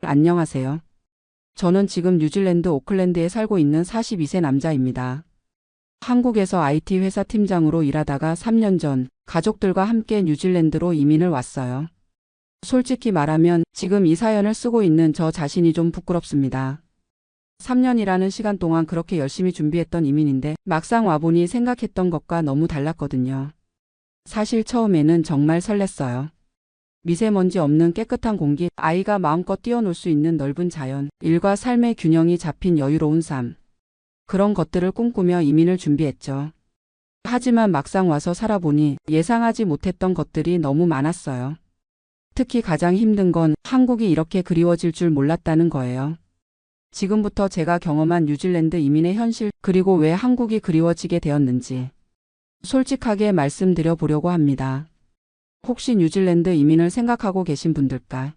안녕하세요. 저는 지금 뉴질랜드 오클랜드에 살고 있는 42세 남자입니다. 한국에서 IT 회사 팀장으로 일하다가 3년 전 가족들과 함께 뉴질랜드로 이민을 왔어요. 솔직히 말하면 지금 이 사연을 쓰고 있는 저 자신이 좀 부끄럽습니다. 3년이라는 시간 동안 그렇게 열심히 준비했던 이민인데 막상 와보니 생각했던 것과 너무 달랐거든요. 사실 처음에는 정말 설렜어요. 미세먼지 없는 깨끗한 공기, 아이가 마음껏 뛰어놀 수 있는 넓은 자연, 일과 삶의 균형이 잡힌 여유로운 삶. 그런 것들을 꿈꾸며 이민을 준비했죠. 하지만 막상 와서 살아보니 예상하지 못했던 것들이 너무 많았어요. 특히 가장 힘든 건 한국이 이렇게 그리워질 줄 몰랐다는 거예요. 지금부터 제가 경험한 뉴질랜드 이민의 현실, 그리고 왜 한국이 그리워지게 되었는지 솔직하게 말씀드려 보려고 합니다. 혹시 뉴질랜드 이민을 생각하고 계신 분들까?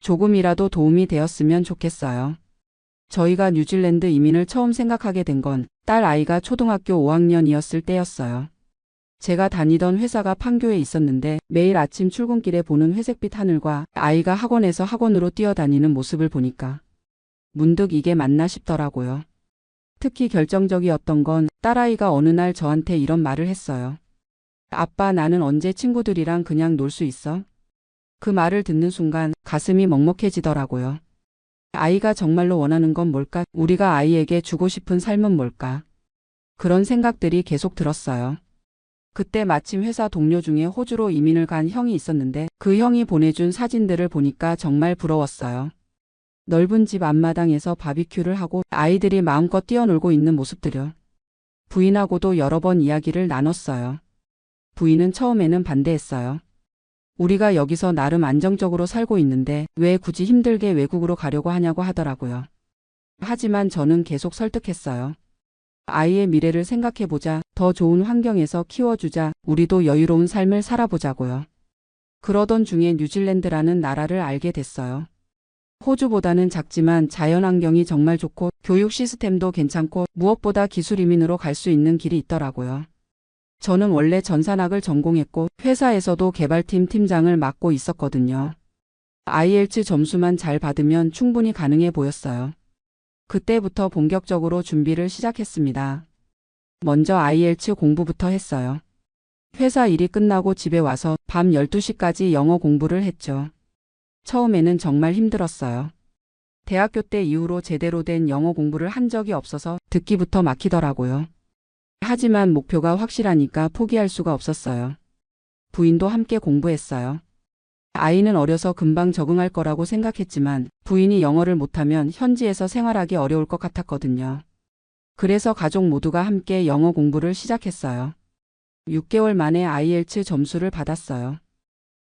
조금이라도 도움이 되었으면 좋겠어요. 저희가 뉴질랜드 이민을 처음 생각하게 된 건 딸 아이가 초등학교 5학년이었을 때였어요. 제가 다니던 회사가 판교에 있었는데 매일 아침 출근길에 보는 회색빛 하늘과 아이가 학원에서 학원으로 뛰어다니는 모습을 보니까 문득 이게 맞나 싶더라고요. 특히 결정적이었던 건 딸아이가 어느 날 저한테 이런 말을 했어요. 아빠, 나는 언제 친구들이랑 그냥 놀 수 있어? 그 말을 듣는 순간 가슴이 먹먹해지더라고요. 아이가 정말로 원하는 건 뭘까? 우리가 아이에게 주고 싶은 삶은 뭘까? 그런 생각들이 계속 들었어요. 그때 마침 회사 동료 중에 호주로 이민을 간 형이 있었는데 그 형이 보내준 사진들을 보니까 정말 부러웠어요. 넓은 집 앞마당에서 바비큐를 하고 아이들이 마음껏 뛰어놀고 있는 모습들요. 부인하고도 여러 번 이야기를 나눴어요. 부인은 처음에는 반대했어요. 우리가 여기서 나름 안정적으로 살고 있는데 왜 굳이 힘들게 외국으로 가려고 하냐고 하더라고요. 하지만 저는 계속 설득했어요. 아이의 미래를 생각해보자, 더 좋은 환경에서 키워주자, 우리도 여유로운 삶을 살아보자고요. 그러던 중에 뉴질랜드라는 나라를 알게 됐어요. 호주보다는 작지만 자연환경이 정말 좋고 교육 시스템도 괜찮고 무엇보다 기술 이민으로 갈 수 있는 길이 있더라고요. 저는 원래 전산학을 전공했고 회사에서도 개발팀 팀장을 맡고 있었거든요. IELTS 점수만 잘 받으면 충분히 가능해 보였어요. 그때부터 본격적으로 준비를 시작했습니다. 먼저 IELTS 공부부터 했어요. 회사 일이 끝나고 집에 와서 밤 12시까지 영어 공부를 했죠. 처음에는 정말 힘들었어요. 대학교 때 이후로 제대로 된 영어 공부를 한 적이 없어서 듣기부터 막히더라고요. 하지만 목표가 확실하니까 포기할 수가 없었어요. 부인도 함께 공부했어요. 아이는 어려서 금방 적응할 거라고 생각했지만 부인이 영어를 못하면 현지에서 생활하기 어려울 것 같았거든요. 그래서 가족 모두가 함께 영어 공부를 시작했어요. 6개월 만에 IELTS 점수를 받았어요.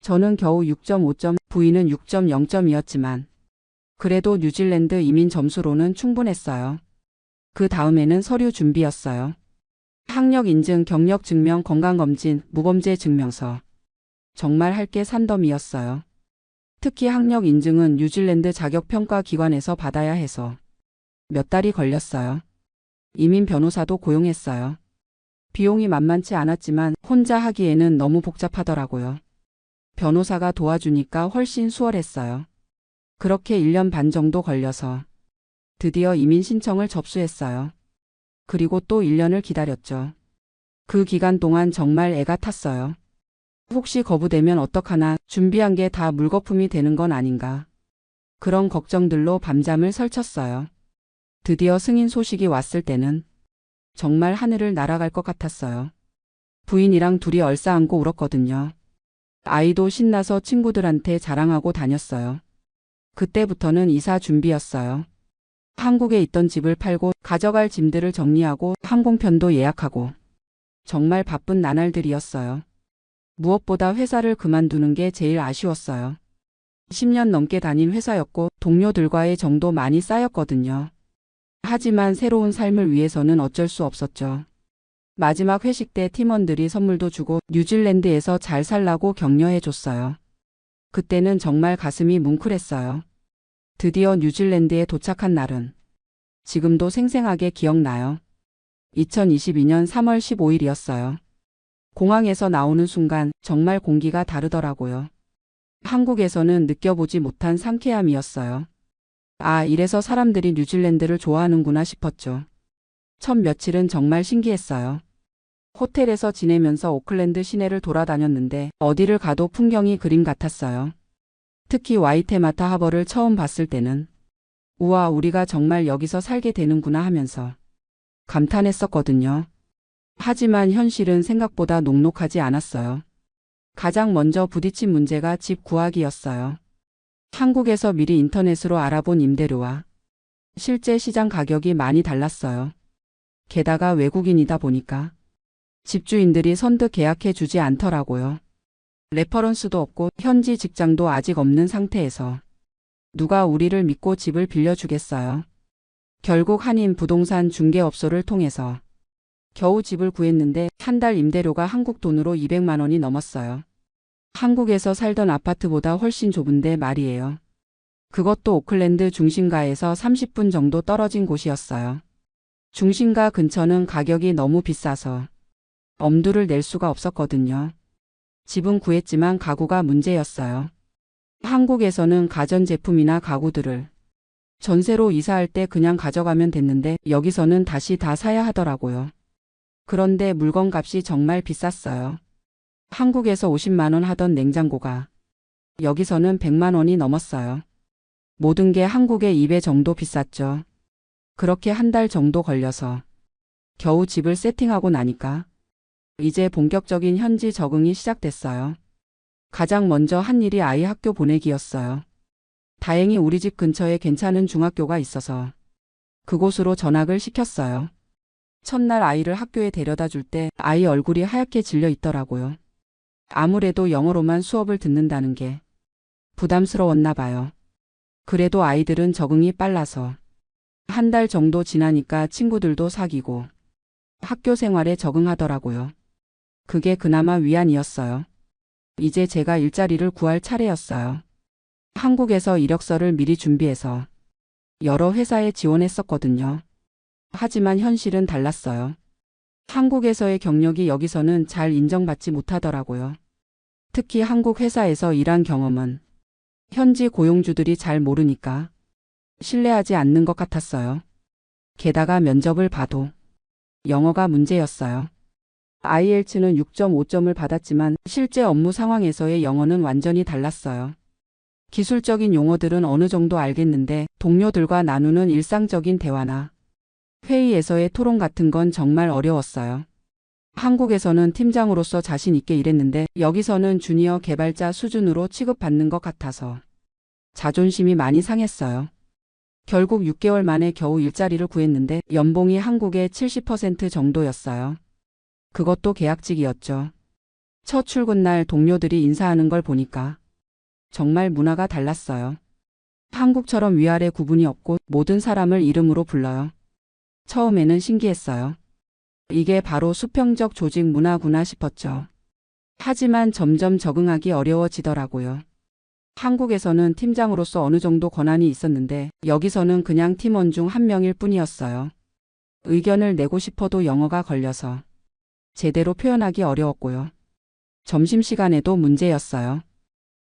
저는 겨우 6.5점, 부인은 6.0점이었지만 그래도 뉴질랜드 이민 점수로는 충분했어요. 그 다음에는 서류 준비였어요. 학력 인증, 경력 증명, 건강검진, 무범죄 증명서. 정말 할 게 산더미였어요. 특히 학력 인증은 뉴질랜드 자격평가기관에서 받아야 해서 몇 달이 걸렸어요. 이민 변호사도 고용했어요. 비용이 만만치 않았지만 혼자 하기에는 너무 복잡하더라고요. 변호사가 도와주니까 훨씬 수월했어요. 그렇게 1년 반 정도 걸려서 드디어 이민 신청을 접수했어요. 그리고 또 1년을 기다렸죠. 그 기간 동안 정말 애가 탔어요. 혹시 거부되면 어떡하나, 준비한 게 다 물거품이 되는 건 아닌가. 그런 걱정들로 밤잠을 설쳤어요. 드디어 승인 소식이 왔을 때는 정말 하늘을 날아갈 것 같았어요. 부인이랑 둘이 얼싸안고 울었거든요. 아이도 신나서 친구들한테 자랑하고 다녔어요. 그때부터는 이사 준비였어요. 한국에 있던 집을 팔고 가져갈 짐들을 정리하고 항공편도 예약하고 정말 바쁜 나날들이었어요. 무엇보다 회사를 그만두는 게 제일 아쉬웠어요. 10년 넘게 다닌 회사였고 동료들과의 정도 많이 쌓였거든요. 하지만 새로운 삶을 위해서는 어쩔 수 없었죠. 마지막 회식 때 팀원들이 선물도 주고 뉴질랜드에서 잘 살라고 격려해 줬어요. 그때는 정말 가슴이 뭉클했어요. 드디어 뉴질랜드에 도착한 날은 지금도 생생하게 기억나요. 2022년 3월 15일이었어요. 공항에서 나오는 순간 정말 공기가 다르더라고요. 한국에서는 느껴보지 못한 상쾌함이었어요. 아, 이래서 사람들이 뉴질랜드를 좋아하는구나 싶었죠. 첫 며칠은 정말 신기했어요. 호텔에서 지내면서 오클랜드 시내를 돌아다녔는데 어디를 가도 풍경이 그림 같았어요. 특히 와이테마타 하버를 처음 봤을 때는 우와, 우리가 정말 여기서 살게 되는구나 하면서 감탄했었거든요. 하지만 현실은 생각보다 녹록하지 않았어요. 가장 먼저 부딪힌 문제가 집 구하기였어요. 한국에서 미리 인터넷으로 알아본 임대료와 실제 시장 가격이 많이 달랐어요. 게다가 외국인이다 보니까 집주인들이 선뜻 계약해 주지 않더라고요. 레퍼런스도 없고 현지 직장도 아직 없는 상태에서 누가 우리를 믿고 집을 빌려주겠어요. 결국 한인 부동산 중개업소를 통해서 겨우 집을 구했는데 한 달 임대료가 한국 돈으로 200만 원이 넘었어요. 한국에서 살던 아파트보다 훨씬 좁은데 말이에요. 그것도 오클랜드 중심가에서 30분 정도 떨어진 곳이었어요. 중심가 근처는 가격이 너무 비싸서 엄두를 낼 수가 없었거든요. 집은 구했지만 가구가 문제였어요. 한국에서는 가전제품이나 가구들을 전세로 이사할 때 그냥 가져가면 됐는데 여기서는 다시 다 사야 하더라고요. 그런데 물건값이 정말 비쌌어요. 한국에서 50만 원 하던 냉장고가 여기서는 100만 원이 넘었어요. 모든 게 한국의 2배 정도 비쌌죠. 그렇게 한 달 정도 걸려서 겨우 집을 세팅하고 나니까 이제 본격적인 현지 적응이 시작됐어요. 가장 먼저 한 일이 아이 학교 보내기였어요. 다행히 우리 집 근처에 괜찮은 중학교가 있어서 그곳으로 전학을 시켰어요. 첫날 아이를 학교에 데려다 줄 때 아이 얼굴이 하얗게 질려 있더라고요. 아무래도 영어로만 수업을 듣는다는 게 부담스러웠나 봐요. 그래도 아이들은 적응이 빨라서 한 달 정도 지나니까 친구들도 사귀고 학교 생활에 적응하더라고요. 그게 그나마 위안이었어요. 이제 제가 일자리를 구할 차례였어요. 한국에서 이력서를 미리 준비해서 여러 회사에 지원했었거든요. 하지만 현실은 달랐어요. 한국에서의 경력이 여기서는 잘 인정받지 못하더라고요. 특히 한국 회사에서 일한 경험은 현지 고용주들이 잘 모르니까 신뢰하지 않는 것 같았어요. 게다가 면접을 봐도 영어가 문제였어요. IELTS는 6.5점을 받았지만 실제 업무 상황에서의 영어는 완전히 달랐어요. 기술적인 용어들은 어느 정도 알겠는데 동료들과 나누는 일상적인 대화나 회의에서의 토론 같은 건 정말 어려웠어요. 한국에서는 팀장으로서 자신 있게 일했는데 여기서는 주니어 개발자 수준으로 취급받는 것 같아서 자존심이 많이 상했어요. 결국 6개월 만에 겨우 일자리를 구했는데 연봉이 한국의 70% 정도였어요. 그것도 계약직이었죠. 첫 출근 날 동료들이 인사하는 걸 보니까 정말 문화가 달랐어요. 한국처럼 위아래 구분이 없고 모든 사람을 이름으로 불러요. 처음에는 신기했어요. 이게 바로 수평적 조직 문화구나 싶었죠. 하지만 점점 적응하기 어려워지더라고요. 한국에서는 팀장으로서 어느 정도 권한이 있었는데 여기서는 그냥 팀원 중 한 명일 뿐이었어요. 의견을 내고 싶어도 영어가 걸려서 제대로 표현하기 어려웠고요. 점심시간에도 문제였어요.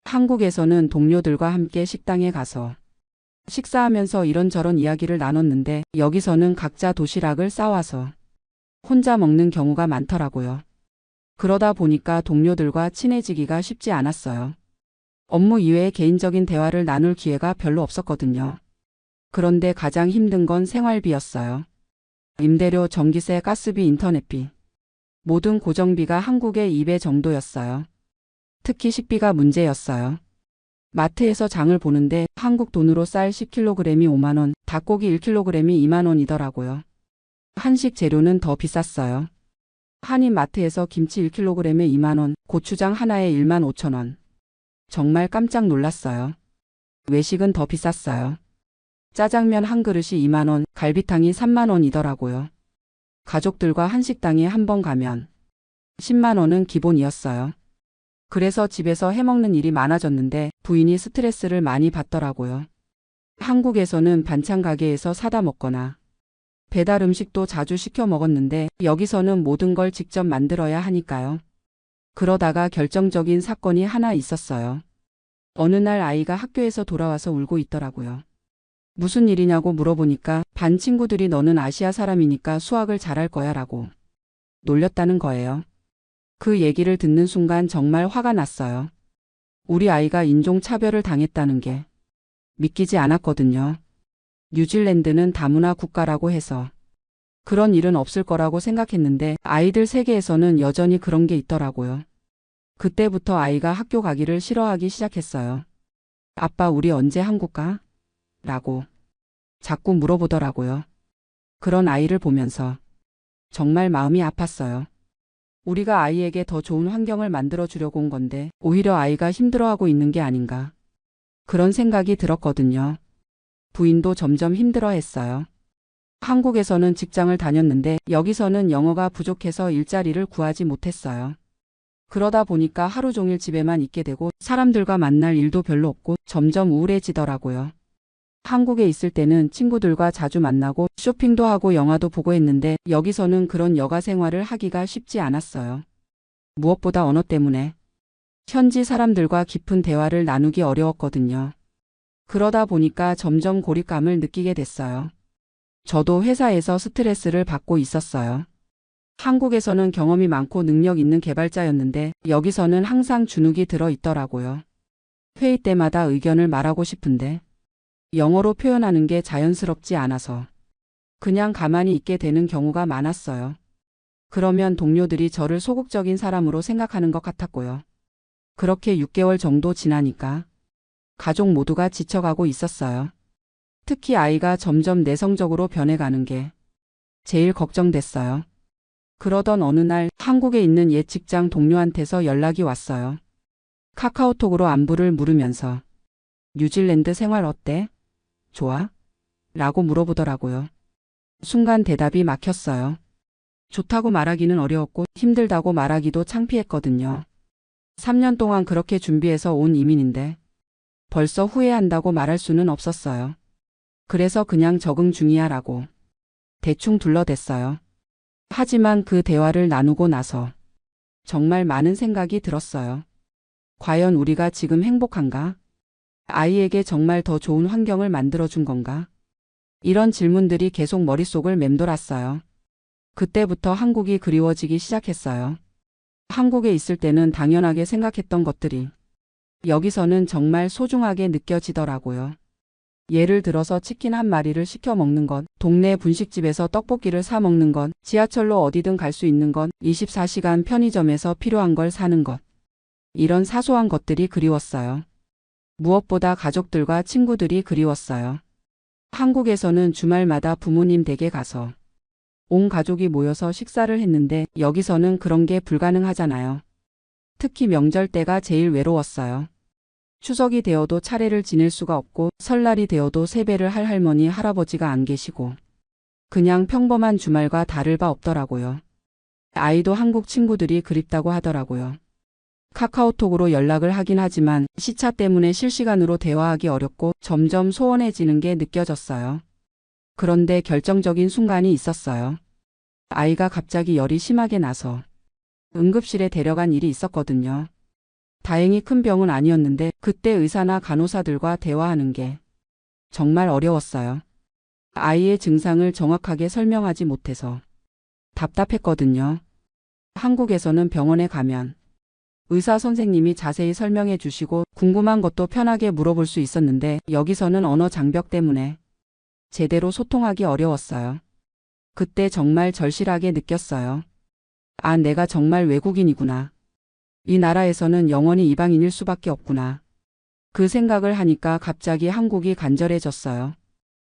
한국에서는 동료들과 함께 식당에 가서 식사하면서 이런저런 이야기를 나눴는데 여기서는 각자 도시락을 싸와서 혼자 먹는 경우가 많더라고요. 그러다 보니까 동료들과 친해지기가 쉽지 않았어요. 업무 이외의 개인적인 대화를 나눌 기회가 별로 없었거든요. 그런데 가장 힘든 건 생활비였어요. 임대료, 전기세, 가스비, 인터넷비. 모든 고정비가 한국의 2배 정도였어요. 특히 식비가 문제였어요. 마트에서 장을 보는데 한국 돈으로 쌀 10kg이 5만 원, 닭고기 1kg이 2만 원이더라고요. 한식 재료는 더 비쌌어요. 한인 마트에서 김치 1kg에 2만 원, 고추장 하나에 1만 5천 원. 정말 깜짝 놀랐어요. 외식은 더 비쌌어요. 짜장면 한 그릇이 2만 원, 갈비탕이 3만 원이더라고요. 가족들과 한식당에 한 번 가면 10만 원은 기본이었어요. 그래서 집에서 해먹는 일이 많아졌는데 부인이 스트레스를 많이 받더라고요. 한국에서는 반찬 가게에서 사다 먹거나 배달 음식도 자주 시켜 먹었는데 여기서는 모든 걸 직접 만들어야 하니까요. 그러다가 결정적인 사건이 하나 있었어요. 어느 날 아이가 학교에서 돌아와서 울고 있더라고요. 무슨 일이냐고 물어보니까 반 친구들이 너는 아시아 사람이니까 수학을 잘할 거야 라고 놀렸다는 거예요. 그 얘기를 듣는 순간 정말 화가 났어요. 우리 아이가 인종차별을 당했다는 게 믿기지 않았거든요. 뉴질랜드는 다문화 국가라고 해서 그런 일은 없을 거라고 생각했는데 아이들 세계에서는 여전히 그런 게 있더라고요. 그때부터 아이가 학교 가기를 싫어하기 시작했어요. 아빠, 우리 언제 한국 가? 라고 자꾸 물어보더라고요. 그런 아이를 보면서 정말 마음이 아팠어요. 우리가 아이에게 더 좋은 환경을 만들어 주려고 온 건데 오히려 아이가 힘들어하고 있는 게 아닌가. 그런 생각이 들었거든요. 부인도 점점 힘들어했어요. 한국에서는 직장을 다녔는데 여기서는 영어가 부족해서 일자리를 구하지 못했어요. 그러다 보니까 하루 종일 집에만 있게 되고 사람들과 만날 일도 별로 없고 점점 우울해지더라고요. 한국에 있을 때는 친구들과 자주 만나고 쇼핑도 하고 영화도 보고 했는데 여기서는 그런 여가 생활을 하기가 쉽지 않았어요. 무엇보다 언어 때문에 현지 사람들과 깊은 대화를 나누기 어려웠거든요. 그러다 보니까 점점 고립감을 느끼게 됐어요. 저도 회사에서 스트레스를 받고 있었어요. 한국에서는 경험이 많고 능력 있는 개발자였는데 여기서는 항상 주눅이 들어 있더라고요. 회의 때마다 의견을 말하고 싶은데 영어로 표현하는 게 자연스럽지 않아서 그냥 가만히 있게 되는 경우가 많았어요. 그러면 동료들이 저를 소극적인 사람으로 생각하는 것 같았고요. 그렇게 6개월 정도 지나니까 가족 모두가 지쳐가고 있었어요. 특히 아이가 점점 내성적으로 변해가는 게 제일 걱정됐어요. 그러던 어느 날 한국에 있는 옛 직장 동료한테서 연락이 왔어요. 카카오톡으로 안부를 물으면서 뉴질랜드 생활 어때? 좋아? 라고 물어보더라고요. 순간 대답이 막혔어요. 좋다고 말하기는 어려웠고 힘들다고 말하기도 창피했거든요. 3년 동안 그렇게 준비해서 온 이민인데 벌써 후회한다고 말할 수는 없었어요. 그래서 그냥 적응 중이야 라고 대충 둘러댔어요. 하지만 그 대화를 나누고 나서 정말 많은 생각이 들었어요. 과연 우리가 지금 행복한가? 아이에게 정말 더 좋은 환경을 만들어준 건가? 이런 질문들이 계속 머릿속을 맴돌았어요. 그때부터 한국이 그리워지기 시작했어요. 한국에 있을 때는 당연하게 생각했던 것들이 여기서는 정말 소중하게 느껴지더라고요. 예를 들어서 치킨 한 마리를 시켜 먹는 것, 동네 분식집에서 떡볶이를 사 먹는 것, 지하철로 어디든 갈 수 있는 것, 24시간 편의점에서 필요한 걸 사는 것. 이런 사소한 것들이 그리웠어요. 무엇보다 가족들과 친구들이 그리웠어요. 한국에서는 주말마다 부모님 댁에 가서 온 가족이 모여서 식사를 했는데 여기서는 그런 게 불가능하잖아요. 특히 명절 때가 제일 외로웠어요. 추석이 되어도 차례를 지낼 수가 없고 설날이 되어도 세배를 할 할머니, 할아버지가 안 계시고 그냥 평범한 주말과 다를 바 없더라고요. 아이도 한국 친구들이 그립다고 하더라고요. 카카오톡으로 연락을 하긴 하지만 시차 때문에 실시간으로 대화하기 어렵고 점점 소원해지는 게 느껴졌어요. 그런데 결정적인 순간이 있었어요. 아이가 갑자기 열이 심하게 나서 응급실에 데려간 일이 있었거든요. 다행히 큰 병은 아니었는데 그때 의사나 간호사들과 대화하는 게 정말 어려웠어요. 아이의 증상을 정확하게 설명하지 못해서 답답했거든요. 한국에서는 병원에 가면 의사 선생님이 자세히 설명해 주시고 궁금한 것도 편하게 물어볼 수 있었는데 여기서는 언어 장벽 때문에 제대로 소통하기 어려웠어요. 그때 정말 절실하게 느꼈어요. 아, 내가 정말 외국인이구나. 이 나라에서는 영원히 이방인일 수밖에 없구나. 그 생각을 하니까 갑자기 한국이 간절해졌어요.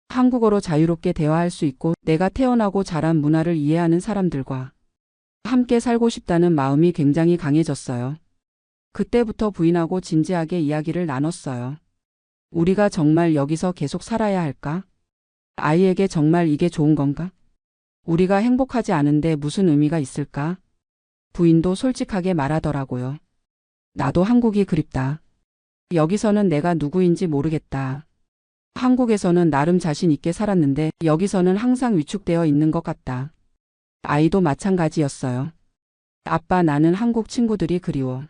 한국어로 자유롭게 대화할 수 있고 내가 태어나고 자란 문화를 이해하는 사람들과 함께 살고 싶다는 마음이 굉장히 강해졌어요. 그때부터 부인하고 진지하게 이야기를 나눴어요. 우리가 정말 여기서 계속 살아야 할까? 아이에게 정말 이게 좋은 건가? 우리가 행복하지 않은데 무슨 의미가 있을까? 부인도 솔직하게 말하더라고요. 나도 한국이 그립다. 여기서는 내가 누구인지 모르겠다. 한국에서는 나름 자신 있게 살았는데 여기서는 항상 위축되어 있는 것 같다. 아이도 마찬가지였어요. 아빠, 나는 한국 친구들이 그리워.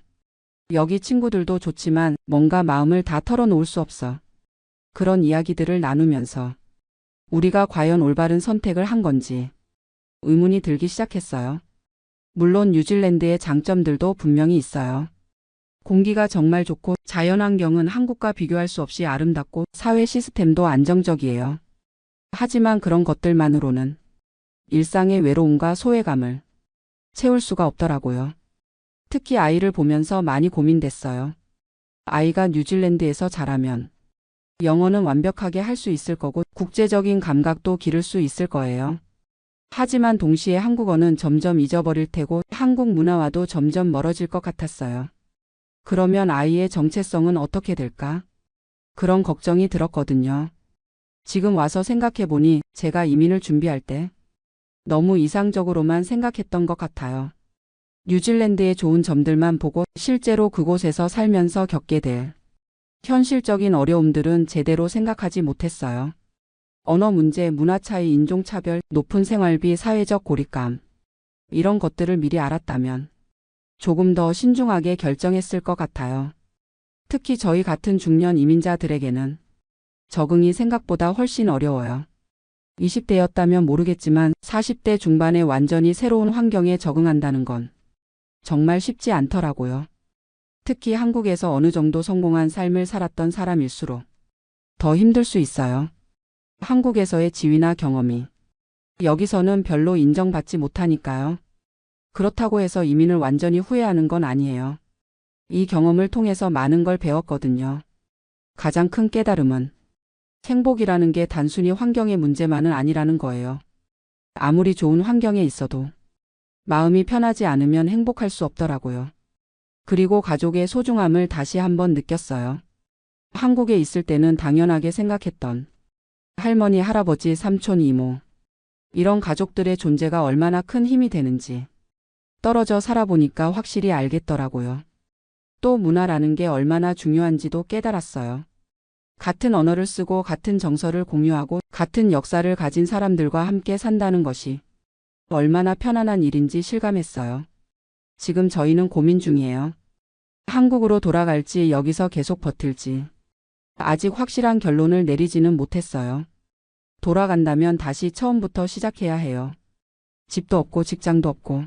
여기 친구들도 좋지만 뭔가 마음을 다 털어놓을 수 없어. 그런 이야기들을 나누면서 우리가 과연 올바른 선택을 한 건지 의문이 들기 시작했어요. 물론 뉴질랜드의 장점들도 분명히 있어요. 공기가 정말 좋고 자연환경은 한국과 비교할 수 없이 아름답고 사회 시스템도 안정적이에요. 하지만 그런 것들만으로는 일상의 외로움과 소외감을 채울 수가 없더라고요. 특히 아이를 보면서 많이 고민됐어요. 아이가 뉴질랜드에서 자라면 영어는 완벽하게 할 수 있을 거고 국제적인 감각도 기를 수 있을 거예요. 하지만 동시에 한국어는 점점 잊어버릴 테고 한국 문화와도 점점 멀어질 것 같았어요. 그러면 아이의 정체성은 어떻게 될까? 그런 걱정이 들었거든요. 지금 와서 생각해보니 제가 이민을 준비할 때 너무 이상적으로만 생각했던 것 같아요. 뉴질랜드의 좋은 점들만 보고 실제로 그곳에서 살면서 겪게 될 현실적인 어려움들은 제대로 생각하지 못했어요. 언어 문제, 문화 차이, 인종 차별, 높은 생활비, 사회적 고립감. 이런 것들을 미리 알았다면 조금 더 신중하게 결정했을 것 같아요. 특히 저희 같은 중년 이민자들에게는 적응이 생각보다 훨씬 어려워요. 20대였다면 모르겠지만 40대 중반에 완전히 새로운 환경에 적응한다는 건 정말 쉽지 않더라고요. 특히 한국에서 어느 정도 성공한 삶을 살았던 사람일수록 더 힘들 수 있어요. 한국에서의 지위나 경험이 여기서는 별로 인정받지 못하니까요. 그렇다고 해서 이민을 완전히 후회하는 건 아니에요. 이 경험을 통해서 많은 걸 배웠거든요. 가장 큰 깨달음은 행복이라는 게 단순히 환경의 문제만은 아니라는 거예요. 아무리 좋은 환경에 있어도 마음이 편하지 않으면 행복할 수 없더라고요. 그리고 가족의 소중함을 다시 한번 느꼈어요. 한국에 있을 때는 당연하게 생각했던 할머니, 할아버지, 삼촌, 이모 이런 가족들의 존재가 얼마나 큰 힘이 되는지 떨어져 살아보니까 확실히 알겠더라고요. 또 문화라는 게 얼마나 중요한지도 깨달았어요. 같은 언어를 쓰고 같은 정서를 공유하고 같은 역사를 가진 사람들과 함께 산다는 것이 얼마나 편안한 일인지 실감했어요. 지금 저희는 고민 중이에요. 한국으로 돌아갈지 여기서 계속 버틸지. 아직 확실한 결론을 내리지는 못했어요. 돌아간다면 다시 처음부터 시작해야 해요. 집도 없고 직장도 없고.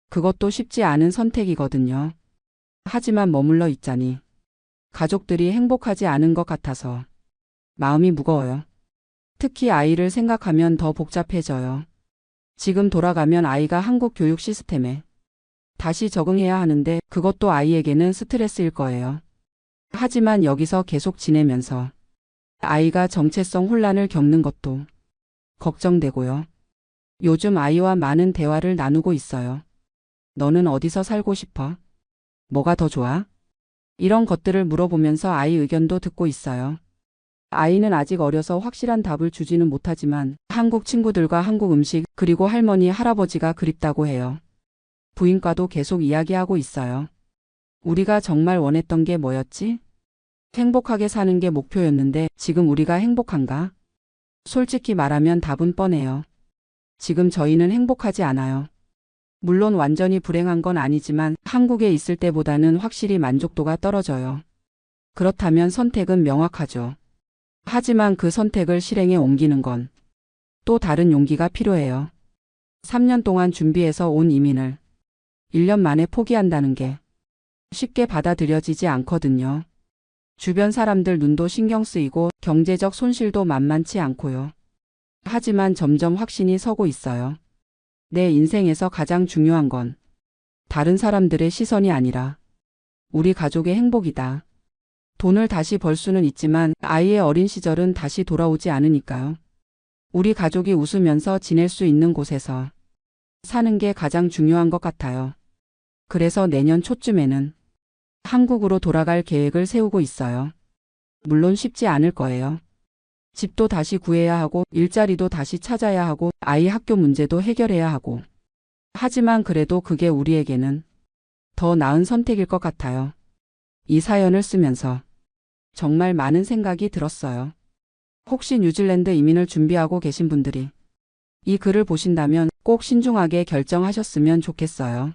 그것도 쉽지 않은 선택이거든요. 하지만 머물러 있자니 가족들이 행복하지 않은 것 같아서 마음이 무거워요. 특히 아이를 생각하면 더 복잡해져요. 지금 돌아가면 아이가 한국 교육 시스템에 다시 적응해야 하는데 그것도 아이에게는 스트레스일 거예요. 하지만 여기서 계속 지내면서 아이가 정체성 혼란을 겪는 것도 걱정되고요. 요즘 아이와 많은 대화를 나누고 있어요. 너는 어디서 살고 싶어? 뭐가 더 좋아? 이런 것들을 물어보면서 아이 의견도 듣고 있어요. 아이는 아직 어려서 확실한 답을 주지는 못하지만 한국 친구들과 한국 음식 그리고 할머니, 할아버지가 그립다고 해요. 부인과도 계속 이야기하고 있어요. 우리가 정말 원했던 게 뭐였지? 행복하게 사는 게 목표였는데 지금 우리가 행복한가? 솔직히 말하면 답은 뻔해요. 지금 저희는 행복하지 않아요. 물론 완전히 불행한 건 아니지만 한국에 있을 때보다는 확실히 만족도가 떨어져요. 그렇다면 선택은 명확하죠. 하지만 그 선택을 실행에 옮기는 건 또 다른 용기가 필요해요. 3년 동안 준비해서 온 이민을 1년 만에 포기한다는 게 쉽게 받아들여지지 않거든요. 주변 사람들 눈도 신경 쓰이고 경제적 손실도 만만치 않고요. 하지만 점점 확신이 서고 있어요. 내 인생에서 가장 중요한 건 다른 사람들의 시선이 아니라 우리 가족의 행복이다. 돈을 다시 벌 수는 있지만 아이의 어린 시절은 다시 돌아오지 않으니까요. 우리 가족이 웃으면서 지낼 수 있는 곳에서 사는 게 가장 중요한 것 같아요. 그래서 내년 초쯤에는 한국으로 돌아갈 계획을 세우고 있어요. 물론 쉽지 않을 거예요. 집도 다시 구해야 하고 일자리도 다시 찾아야 하고 아이 학교 문제도 해결해야 하고. 하지만 그래도 그게 우리에게는 더 나은 선택일 것 같아요. 이 사연을 쓰면서 정말 많은 생각이 들었어요. 혹시 뉴질랜드 이민을 준비하고 계신 분들이 이 글을 보신다면 꼭 신중하게 결정하셨으면 좋겠어요.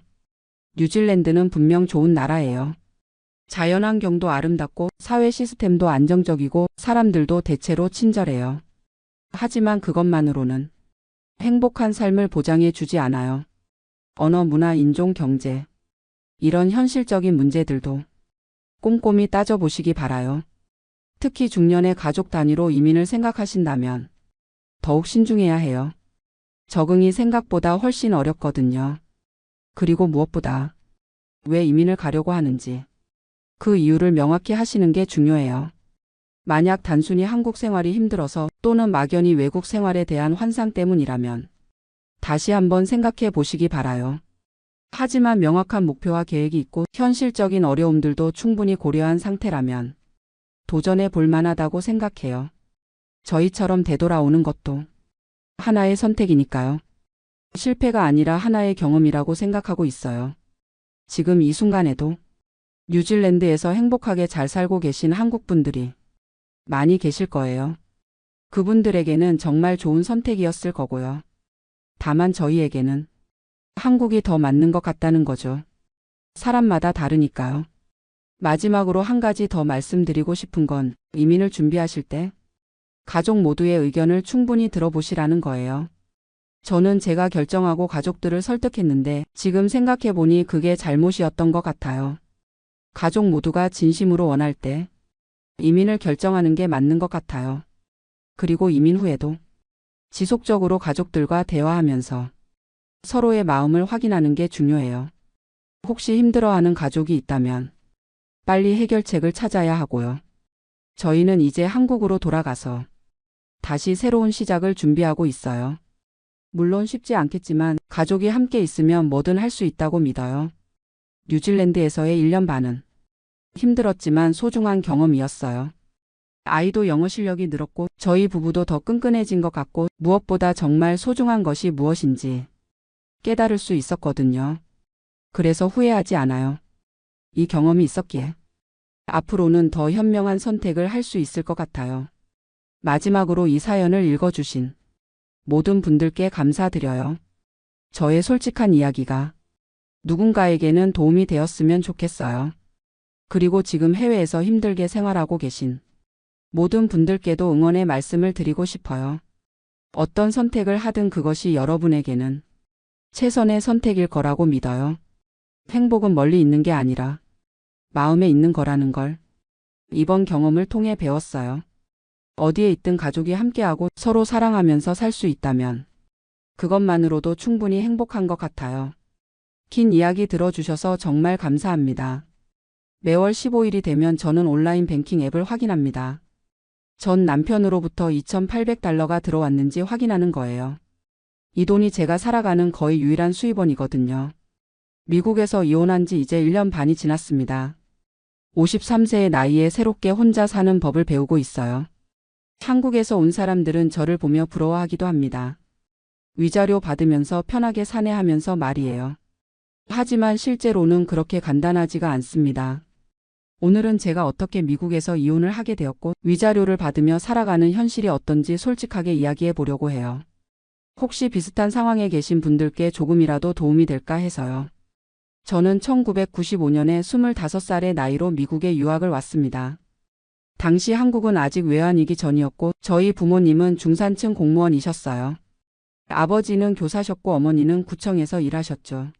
뉴질랜드는 분명 좋은 나라예요. 자연환경도 아름답고 사회 시스템도 안정적이고 사람들도 대체로 친절해요. 하지만 그것만으로는 행복한 삶을 보장해 주지 않아요. 언어, 문화, 인종, 경제. 이런 현실적인 문제들도 꼼꼼히 따져보시기 바라요. 특히 중년의 가족 단위로 이민을 생각하신다면 더욱 신중해야 해요. 적응이 생각보다 훨씬 어렵거든요. 그리고 무엇보다 왜 이민을 가려고 하는지 그 이유를 명확히 하시는 게 중요해요. 만약 단순히 한국 생활이 힘들어서 또는 막연히 외국 생활에 대한 환상 때문이라면 다시 한번 생각해 보시기 바라요. 하지만 명확한 목표와 계획이 있고 현실적인 어려움들도 충분히 고려한 상태라면 도전해 볼 만하다고 생각해요. 저희처럼 되돌아오는 것도 하나의 선택이니까요. 실패가 아니라 하나의 경험이라고 생각하고 있어요. 지금 이 순간에도 뉴질랜드에서 행복하게 잘 살고 계신 한국 분들이 많이 계실 거예요. 그분들에게는 정말 좋은 선택이었을 거고요. 다만 저희에게는 한국이 더 맞는 것 같다는 거죠. 사람마다 다르니까요. 마지막으로 한 가지 더 말씀드리고 싶은 건 이민을 준비하실 때 가족 모두의 의견을 충분히 들어보시라는 거예요. 저는 제가 결정하고 가족들을 설득했는데 지금 생각해보니 그게 잘못이었던 것 같아요. 가족 모두가 진심으로 원할 때 이민을 결정하는 게 맞는 것 같아요. 그리고 이민 후에도 지속적으로 가족들과 대화하면서 서로의 마음을 확인하는 게 중요해요. 혹시 힘들어하는 가족이 있다면 빨리 해결책을 찾아야 하고요. 저희는 이제 한국으로 돌아가서 다시 새로운 시작을 준비하고 있어요. 물론 쉽지 않겠지만 가족이 함께 있으면 뭐든 할 수 있다고 믿어요. 뉴질랜드에서의 1년 반은 힘들었지만 소중한 경험이었어요. 아이도 영어 실력이 늘었고 저희 부부도 더 끈끈해진 것 같고 무엇보다 정말 소중한 것이 무엇인지 깨달을 수 있었거든요. 그래서 후회하지 않아요. 이 경험이 있었기에 앞으로는 더 현명한 선택을 할 수 있을 것 같아요. 마지막으로 이 사연을 읽어주신 모든 분들께 감사드려요. 저의 솔직한 이야기가 누군가에게는 도움이 되었으면 좋겠어요. 그리고 지금 해외에서 힘들게 생활하고 계신 모든 분들께도 응원의 말씀을 드리고 싶어요. 어떤 선택을 하든 그것이 여러분에게는 최선의 선택일 거라고 믿어요. 행복은 멀리 있는 게 아니라 마음에 있는 거라는 걸 이번 경험을 통해 배웠어요. 어디에 있든 가족이 함께하고 서로 사랑하면서 살 수 있다면 그것만으로도 충분히 행복한 것 같아요. 긴 이야기 들어주셔서 정말 감사합니다. 매월 15일이 되면 저는 온라인 뱅킹 앱을 확인합니다. 전 남편으로부터 $2,800가 들어왔는지 확인하는 거예요. 이 돈이 제가 살아가는 거의 유일한 수입원이거든요. 미국에서 이혼한 지 이제 1년 반이 지났습니다. 53세의 나이에 새롭게 혼자 사는 법을 배우고 있어요. 한국에서 온 사람들은 저를 보며 부러워하기도 합니다. 위자료 받으면서 편하게 사네 하면서 말이에요. 하지만 실제로는 그렇게 간단하지가 않습니다. 오늘은 제가 어떻게 미국에서 이혼을 하게 되었고 위자료를 받으며 살아가는 현실이 어떤지 솔직하게 이야기해 보려고 해요. 혹시 비슷한 상황에 계신 분들께 조금이라도 도움이 될까 해서요. 저는 1995년에 25살의 나이로 미국에 유학을 왔습니다. 당시 한국은 아직 외환위기 전이었고 저희 부모님은 중산층 공무원이셨어요. 아버지는 교사셨고 어머니는 구청에서 일하셨죠.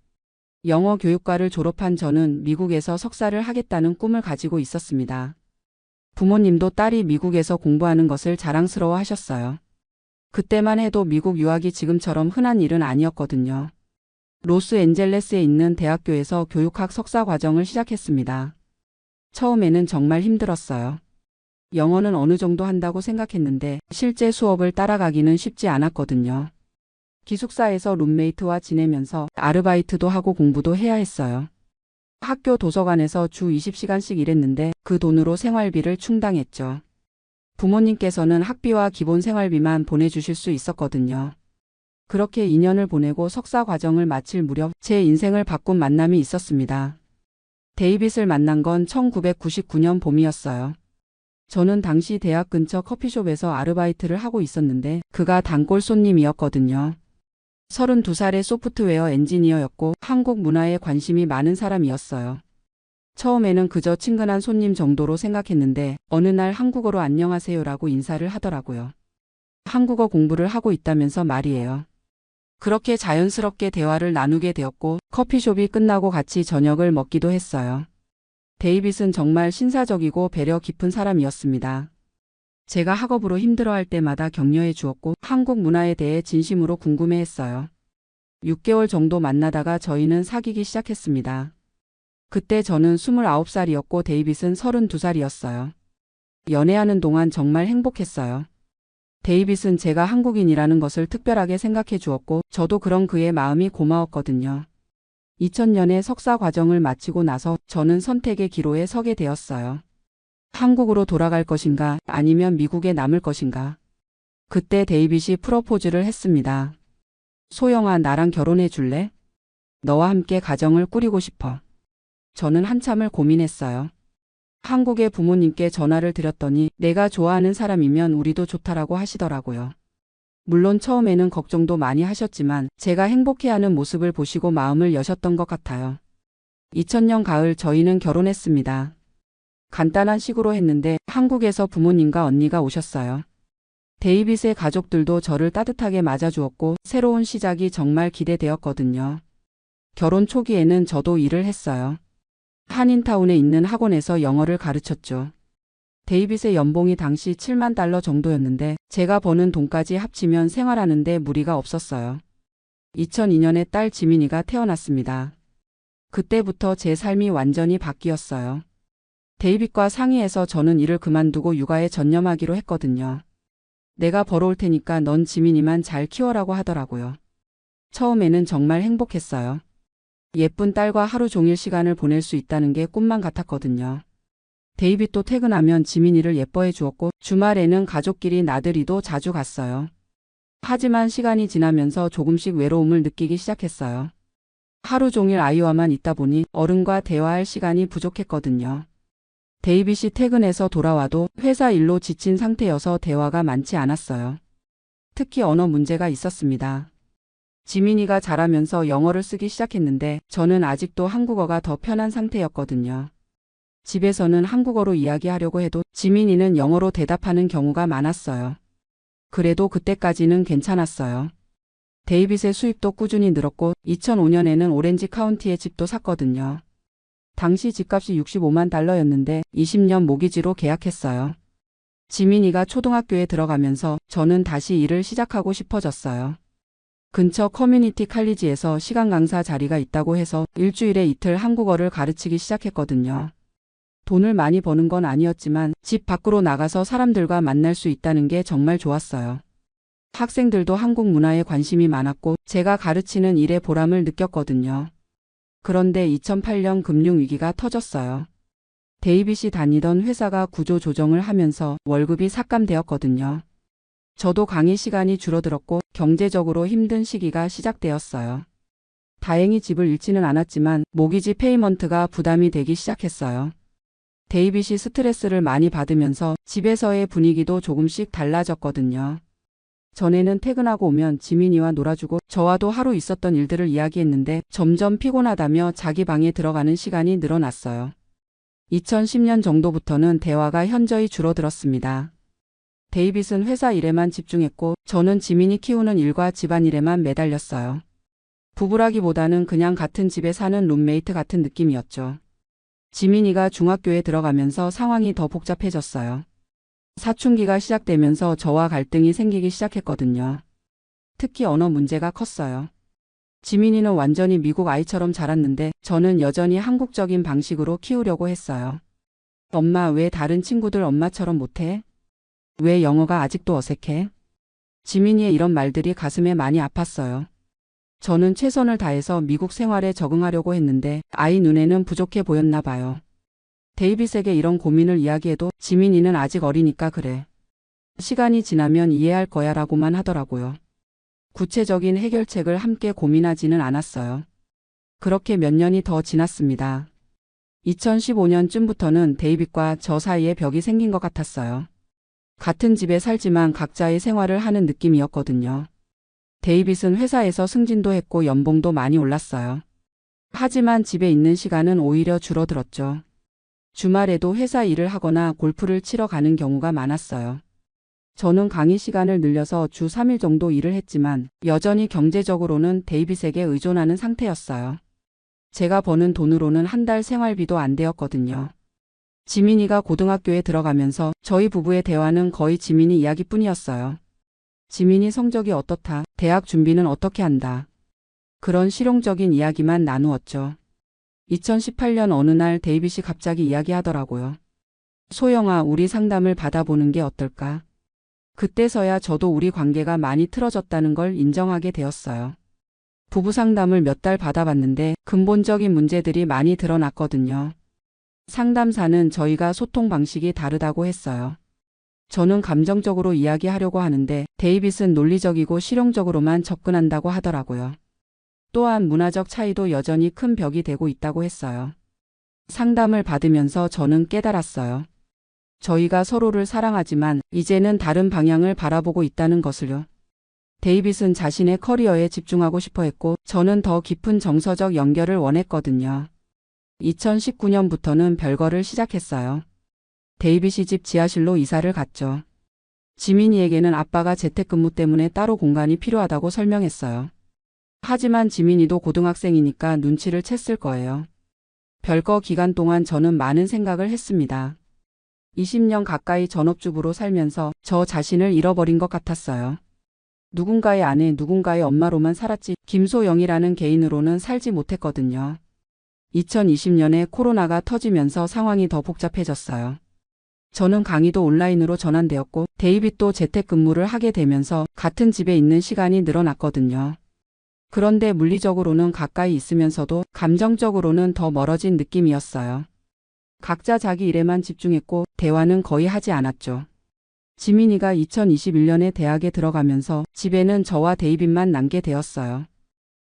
영어 교육과를 졸업한 저는 미국에서 석사를 하겠다는 꿈을 가지고 있었습니다. 부모님도 딸이 미국에서 공부하는 것을 자랑스러워 하셨어요. 그때만 해도 미국 유학이 지금처럼 흔한 일은 아니었거든요. 로스앤젤레스에 있는 대학교에서 교육학 석사 과정을 시작했습니다. 처음에는 정말 힘들었어요. 영어는 어느 정도 한다고 생각했는데 실제 수업을 따라가기는 쉽지 않았거든요. 기숙사에서 룸메이트와 지내면서 아르바이트도 하고 공부도 해야 했어요. 학교 도서관에서 주 20시간씩 일했는데 그 돈으로 생활비를 충당했죠. 부모님께서는 학비와 기본 생활비만 보내주실 수 있었거든요. 그렇게 2년을 보내고 석사 과정을 마칠 무렵 제 인생을 바꾼 만남이 있었습니다. 데이빗을 만난 건 1999년 봄이었어요. 저는 당시 대학 근처 커피숍에서 아르바이트를 하고 있었는데 그가 단골 손님이었거든요. 32살의 소프트웨어 엔지니어였고 한국 문화에 관심이 많은 사람이었어요. 처음에는 그저 친근한 손님 정도로 생각했는데 어느 날 한국어로 안녕하세요라고 인사를 하더라고요. 한국어 공부를 하고 있다면서 말이에요. 그렇게 자연스럽게 대화를 나누게 되었고 커피숍이 끝나고 같이 저녁을 먹기도 했어요. 데이빗은 정말 신사적이고 배려 깊은 사람이었습니다. 제가 학업으로 힘들어할 때마다 격려해 주었고 한국 문화에 대해 진심으로 궁금해했어요. 6개월 정도 만나다가 저희는 사귀기 시작했습니다. 그때 저는 29살이었고 데이빗은 32살이었어요. 연애하는 동안 정말 행복했어요. 데이빗은 제가 한국인이라는 것을 특별하게 생각해 주었고 저도 그런 그의 마음이 고마웠거든요. 2000년에 석사 과정을 마치고 나서 저는 선택의 기로에 서게 되었어요. 한국으로 돌아갈 것인가 아니면 미국에 남을 것인가. 그때 데이빗이 프러포즈를 했습니다. 소영아, 나랑 결혼해 줄래? 너와 함께 가정을 꾸리고 싶어. 저는 한참을 고민했어요. 한국의 부모님께 전화를 드렸더니 내가 좋아하는 사람이면 우리도 좋다라고 하시더라고요. 물론 처음에는 걱정도 많이 하셨지만 제가 행복해하는 모습을 보시고 마음을 여셨던 것 같아요. 2000년 가을 저희는 결혼했습니다. 간단한 식으로 했는데 한국에서 부모님과 언니가 오셨어요. 데이빗의 가족들도 저를 따뜻하게 맞아주었고 새로운 시작이 정말 기대되었거든요. 결혼 초기에는 저도 일을 했어요. 한인타운에 있는 학원에서 영어를 가르쳤죠. 데이빗의 연봉이 당시 $70,000 정도였는데 제가 버는 돈까지 합치면 생활하는데 무리가 없었어요. 2002년에 딸 지민이가 태어났습니다. 그때부터 제 삶이 완전히 바뀌었어요. 데이빗과 상의해서 저는 일을 그만두고 육아에 전념하기로 했거든요. 내가 벌어올 테니까 넌 지민이만 잘 키워라고 하더라고요. 처음에는 정말 행복했어요. 예쁜 딸과 하루 종일 시간을 보낼 수 있다는 게 꿈만 같았거든요. 데이빗도 퇴근하면 지민이를 예뻐해 주었고 주말에는 가족끼리 나들이도 자주 갔어요. 하지만 시간이 지나면서 조금씩 외로움을 느끼기 시작했어요. 하루 종일 아이와만 있다 보니 어른과 대화할 시간이 부족했거든요. 데이빗이 퇴근해서 돌아와도 회사 일로 지친 상태여서 대화가 많지 않았어요. 특히 언어 문제가 있었습니다. 지민이가 자라면서 영어를 쓰기 시작했는데 저는 아직도 한국어가 더 편한 상태였거든요. 집에서는 한국어로 이야기하려고 해도 지민이는 영어로 대답하는 경우가 많았어요. 그래도 그때까지는 괜찮았어요. 데이빗의 수입도 꾸준히 늘었고 2005년에는 오렌지 카운티에 집도 샀거든요. 당시 집값이 $65만 20년 모기지로 계약했어요. 지민이가 초등학교에 들어가면서 저는 다시 일을 시작하고 싶어졌어요. 근처 커뮤니티 칼리지에서 시간 강사 자리가 있다고 해서 일주일에 이틀 한국어를 가르치기 시작했거든요. 돈을 많이 버는 건 아니었지만 집 밖으로 나가서 사람들과 만날 수 있다는 게 정말 좋았어요. 학생들도 한국 문화에 관심이 많았고 제가 가르치는 일에 보람을 느꼈거든요. 그런데 2008년 금융위기가 터졌어요. 데이빗이 다니던 회사가 구조조정을 하면서 월급이 삭감되었거든요. 저도 강의 시간이 줄어들었고 경제적으로 힘든 시기가 시작되었어요. 다행히 집을 잃지는 않았지만 모기지 페이먼트가 부담이 되기 시작했어요. 데이빗이 스트레스를 많이 받으면서 집에서의 분위기도 조금씩 달라졌거든요. 전에는 퇴근하고 오면 지민이와 놀아주고 저와도 하루 있었던 일들을 이야기했는데 점점 피곤하다며 자기 방에 들어가는 시간이 늘어났어요. 2010년 정도부터는 대화가 현저히 줄어들었습니다. 데이빗은 회사 일에만 집중했고 저는 지민이 키우는 일과 집안일에만 매달렸어요. 부부라기보다는 그냥 같은 집에 사는 룸메이트 같은 느낌이었죠. 지민이가 중학교에 들어가면서 상황이 더 복잡해졌어요. 사춘기가 시작되면서 저와 갈등이 생기기 시작했거든요. 특히 언어 문제가 컸어요. 지민이는 완전히 미국 아이처럼 자랐는데 저는 여전히 한국적인 방식으로 키우려고 했어요. 엄마, 왜 다른 친구들 엄마처럼 못해? 왜 영어가 아직도 어색해? 지민이의 이런 말들이 가슴에 많이 아팠어요. 저는 최선을 다해서 미국 생활에 적응하려고 했는데 아이 눈에는 부족해 보였나 봐요. 데이빗에게 이런 고민을 이야기해도 지민이는 아직 어리니까 그래. 시간이 지나면 이해할 거야 라고만 하더라고요. 구체적인 해결책을 함께 고민하지는 않았어요. 그렇게 몇 년이 더 지났습니다. 2015년쯤부터는 데이빗과 저 사이에 벽이 생긴 것 같았어요. 같은 집에 살지만 각자의 생활을 하는 느낌이었거든요. 데이빗은 회사에서 승진도 했고 연봉도 많이 올랐어요. 하지만 집에 있는 시간은 오히려 줄어들었죠. 주말에도 회사 일을 하거나 골프를 치러 가는 경우가 많았어요. 저는 강의 시간을 늘려서 주 3일 정도 일을 했지만 여전히 경제적으로는 데이빗에게 의존하는 상태였어요. 제가 버는 돈으로는 한 달 생활비도 안 되었거든요. 지민이가 고등학교에 들어가면서 저희 부부의 대화는 거의 지민이 이야기뿐이었어요. 지민이 성적이 어떻다, 대학 준비는 어떻게 한다. 그런 실용적인 이야기만 나누었죠. 2018년 어느 날 데이빗이 갑자기 이야기하더라고요. 소영아, 우리 상담을 받아보는 게 어떨까? 그때서야 저도 우리 관계가 많이 틀어졌다는 걸 인정하게 되었어요. 부부 상담을 몇 달 받아봤는데 근본적인 문제들이 많이 드러났거든요. 상담사는 저희가 소통 방식이 다르다고 했어요. 저는 감정적으로 이야기하려고 하는데 데이빗은 논리적이고 실용적으로만 접근한다고 하더라고요. 또한 문화적 차이도 여전히 큰 벽이 되고 있다고 했어요. 상담을 받으면서 저는 깨달았어요. 저희가 서로를 사랑하지만 이제는 다른 방향을 바라보고 있다는 것을요. 데이빗은 자신의 커리어에 집중하고 싶어 했고 저는 더 깊은 정서적 연결을 원했거든요. 2019년부터는 별거를 시작했어요. 데이빗이 집 지하실로 이사를 갔죠. 지민이에게는 아빠가 재택근무 때문에 따로 공간이 필요하다고 설명했어요. 하지만 지민이도 고등학생이니까 눈치를 챘을 거예요. 별거 기간 동안 저는 많은 생각을 했습니다. 20년 가까이 전업주부로 살면서 저 자신을 잃어버린 것 같았어요. 누군가의 아내, 누군가의 엄마로만 살았지 김소영이라는 개인으로는 살지 못했거든요. 2020년에 코로나가 터지면서 상황이 더 복잡해졌어요. 저는 강의도 온라인으로 전환되었고 데이빗도 재택근무를 하게 되면서 같은 집에 있는 시간이 늘어났거든요. 그런데 물리적으로는 가까이 있으면서도 감정적으로는 더 멀어진 느낌이었어요. 각자 자기 일에만 집중했고 대화는 거의 하지 않았죠. 지민이가 2021년에 대학에 들어가면서 집에는 저와 데이빗만 남게 되었어요.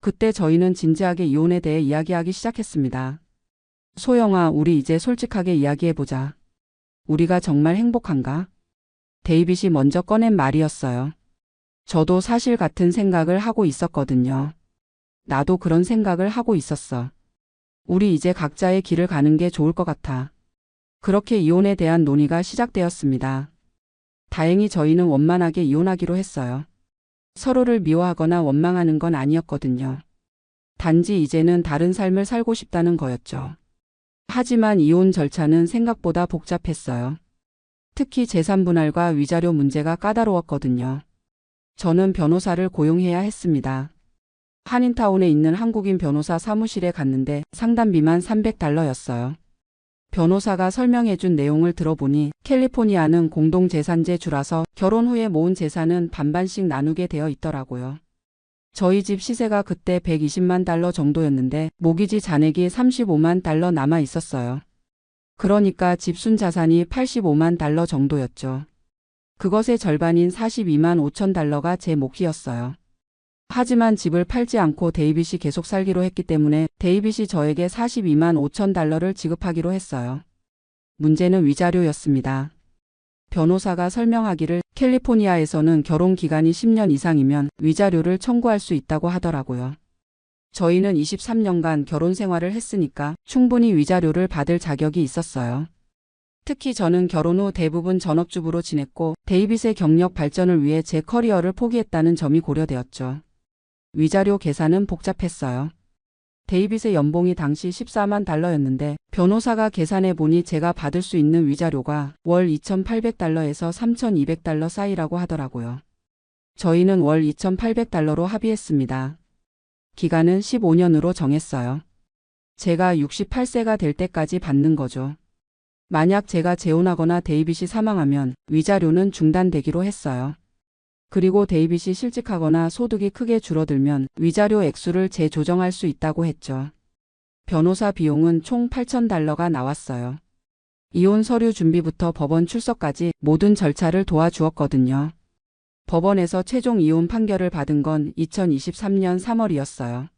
그때 저희는 진지하게 이혼에 대해 이야기하기 시작했습니다. 소영아, 우리 이제 솔직하게 이야기해보자. 우리가 정말 행복한가? 데이빗이 먼저 꺼낸 말이었어요. 저도 사실 같은 생각을 하고 있었거든요. 나도 그런 생각을 하고 있었어. 우리 이제 각자의 길을 가는 게 좋을 것 같아. 그렇게 이혼에 대한 논의가 시작되었습니다. 다행히 저희는 원만하게 이혼하기로 했어요. 서로를 미워하거나 원망하는 건 아니었거든요. 단지 이제는 다른 삶을 살고 싶다는 거였죠. 하지만 이혼 절차는 생각보다 복잡했어요. 특히 재산 분할과 위자료 문제가 까다로웠거든요. 저는 변호사를 고용해야 했습니다. 한인타운에 있는 한국인 변호사 사무실에 갔는데 상담비만 $300였어요. 변호사가 설명해준 내용을 들어보니 캘리포니아는 공동재산제 주라서 결혼 후에 모은 재산은 반반씩 나누게 되어 있더라고요. 저희 집 시세가 그때 $120만 정도였는데 모기지 잔액이 $35만 남아 있었어요. 그러니까 집순 자산이 $85만 정도였죠. 그것의 절반인 $42만 5천 제 몫이었어요. 하지만 집을 팔지 않고 데이빗이 계속 살기로 했기 때문에 데이빗이 저에게 $42만 5천 지급하기로 했어요. 문제는 위자료였습니다. 변호사가 설명하기를 캘리포니아에서는 결혼 기간이 10년 이상이면 위자료를 청구할 수 있다고 하더라고요. 저희는 23년간 결혼 생활을 했으니까 충분히 위자료를 받을 자격이 있었어요. 특히 저는 결혼 후 대부분 전업주부로 지냈고 데이빗의 경력 발전을 위해 제 커리어를 포기했다는 점이 고려되었죠. 위자료 계산은 복잡했어요. 데이빗의 연봉이 당시 $14만 변호사가 계산해 보니 제가 받을 수 있는 위자료가 월 $2,800에서 $3,200 사이라고 하더라고요. 저희는 월 $2,800로 합의했습니다. 기간은 15년으로 정했어요. 제가 68세가 될 때까지 받는 거죠. 만약 제가 재혼하거나 데이빗이 사망하면 위자료는 중단되기로 했어요. 그리고 데이빗이 실직하거나 소득이 크게 줄어들면 위자료 액수를 재조정할 수 있다고 했죠. 변호사 비용은 총 $8,000가 나왔어요. 이혼 서류 준비부터 법원 출석까지 모든 절차를 도와주었거든요. 법원에서 최종 이혼 판결을 받은 건 2023년 3월이었어요.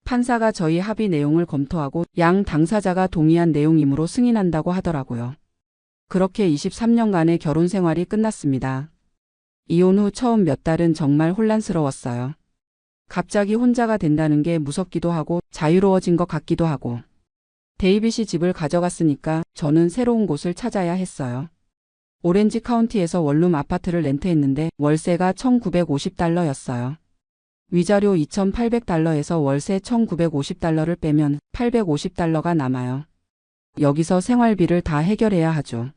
판사가 저희 합의 내용을 검토하고 양 당사자가 동의한 내용이므로 승인한다고 하더라고요. 그렇게 23년간의 결혼 생활이 끝났습니다. 이혼 후 처음 몇 달은 정말 혼란스러웠어요. 갑자기 혼자가 된다는 게 무섭기도 하고 자유로워진 것 같기도 하고. 데이빗이 집을 가져갔으니까 저는 새로운 곳을 찾아야 했어요. 오렌지 카운티에서 원룸 아파트를 렌트했는데 월세가 $1,950였어요. 위자료 $2,800에서 월세 $1,950를 빼면 $850가 남아요. 여기서 생활비를 다 해결해야 하죠.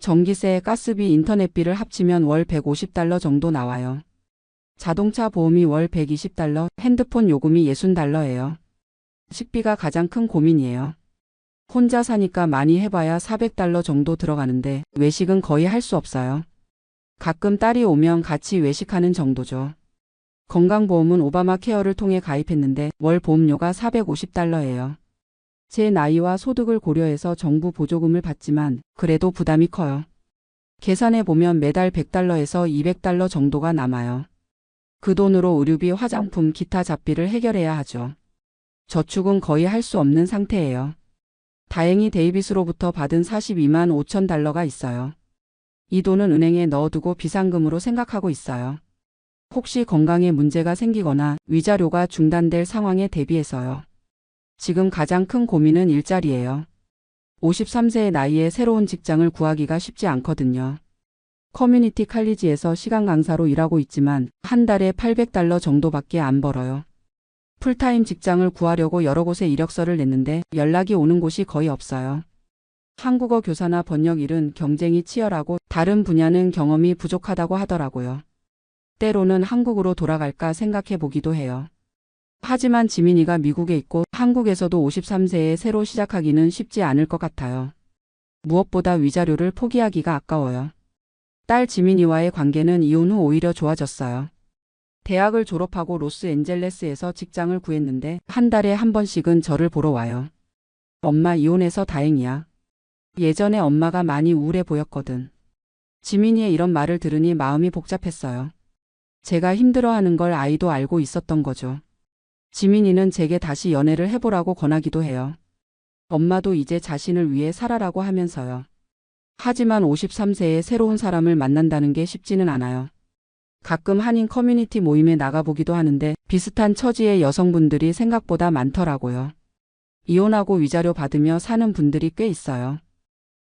전기세, 가스비, 인터넷비를 합치면 월 $150 정도 나와요. 자동차 보험이 월 $120, 핸드폰 요금이 $60예요. 식비가 가장 큰 고민이에요. 혼자 사니까 많이 해봐야 $400 정도 들어가는데 외식은 거의 할 수 없어요. 가끔 딸이 오면 같이 외식하는 정도죠. 건강보험은 오바마 케어를 통해 가입했는데 월 보험료가 $450예요. 제 나이와 소득을 고려해서 정부 보조금을 받지만 그래도 부담이 커요. 계산해 보면 매달 $100에서 $200 정도가 남아요. 그 돈으로 의류비, 화장품, 기타 잡비를 해결해야 하죠. 저축은 거의 할 수 없는 상태예요. 다행히 데이빗으로부터 받은 $42만 5천 있어요. 이 돈은 은행에 넣어두고 비상금으로 생각하고 있어요. 혹시 건강에 문제가 생기거나 위자료가 중단될 상황에 대비해서요. 지금 가장 큰 고민은 일자리예요. 53세의 나이에 새로운 직장을 구하기가 쉽지 않거든요. 커뮤니티 칼리지에서 시간 강사로 일하고 있지만 한 달에 $800 정도밖에 안 벌어요. 풀타임 직장을 구하려고 여러 곳에 이력서를 냈는데 연락이 오는 곳이 거의 없어요. 한국어 교사나 번역 일은 경쟁이 치열하고 다른 분야는 경험이 부족하다고 하더라고요. 때로는 한국으로 돌아갈까 생각해 보기도 해요. 하지만 지민이가 미국에 있고 한국에서도 53세에 새로 시작하기는 쉽지 않을 것 같아요. 무엇보다 위자료를 포기하기가 아까워요. 딸 지민이와의 관계는 이혼 후 오히려 좋아졌어요. 대학을 졸업하고 로스앤젤레스에서 직장을 구했는데 한 달에 한 번씩은 저를 보러 와요. 엄마 이혼해서 다행이야. 예전에 엄마가 많이 우울해 보였거든. 지민이의 이런 말을 들으니 마음이 복잡했어요. 제가 힘들어하는 걸 아이도 알고 있었던 거죠. 지민이는 제게 다시 연애를 해보라고 권하기도 해요. 엄마도 이제 자신을 위해 살아라고 하면서요. 하지만 53세에 새로운 사람을 만난다는 게 쉽지는 않아요. 가끔 한인 커뮤니티 모임에 나가보기도 하는데 비슷한 처지의 여성분들이 생각보다 많더라고요. 이혼하고 위자료 받으며 사는 분들이 꽤 있어요.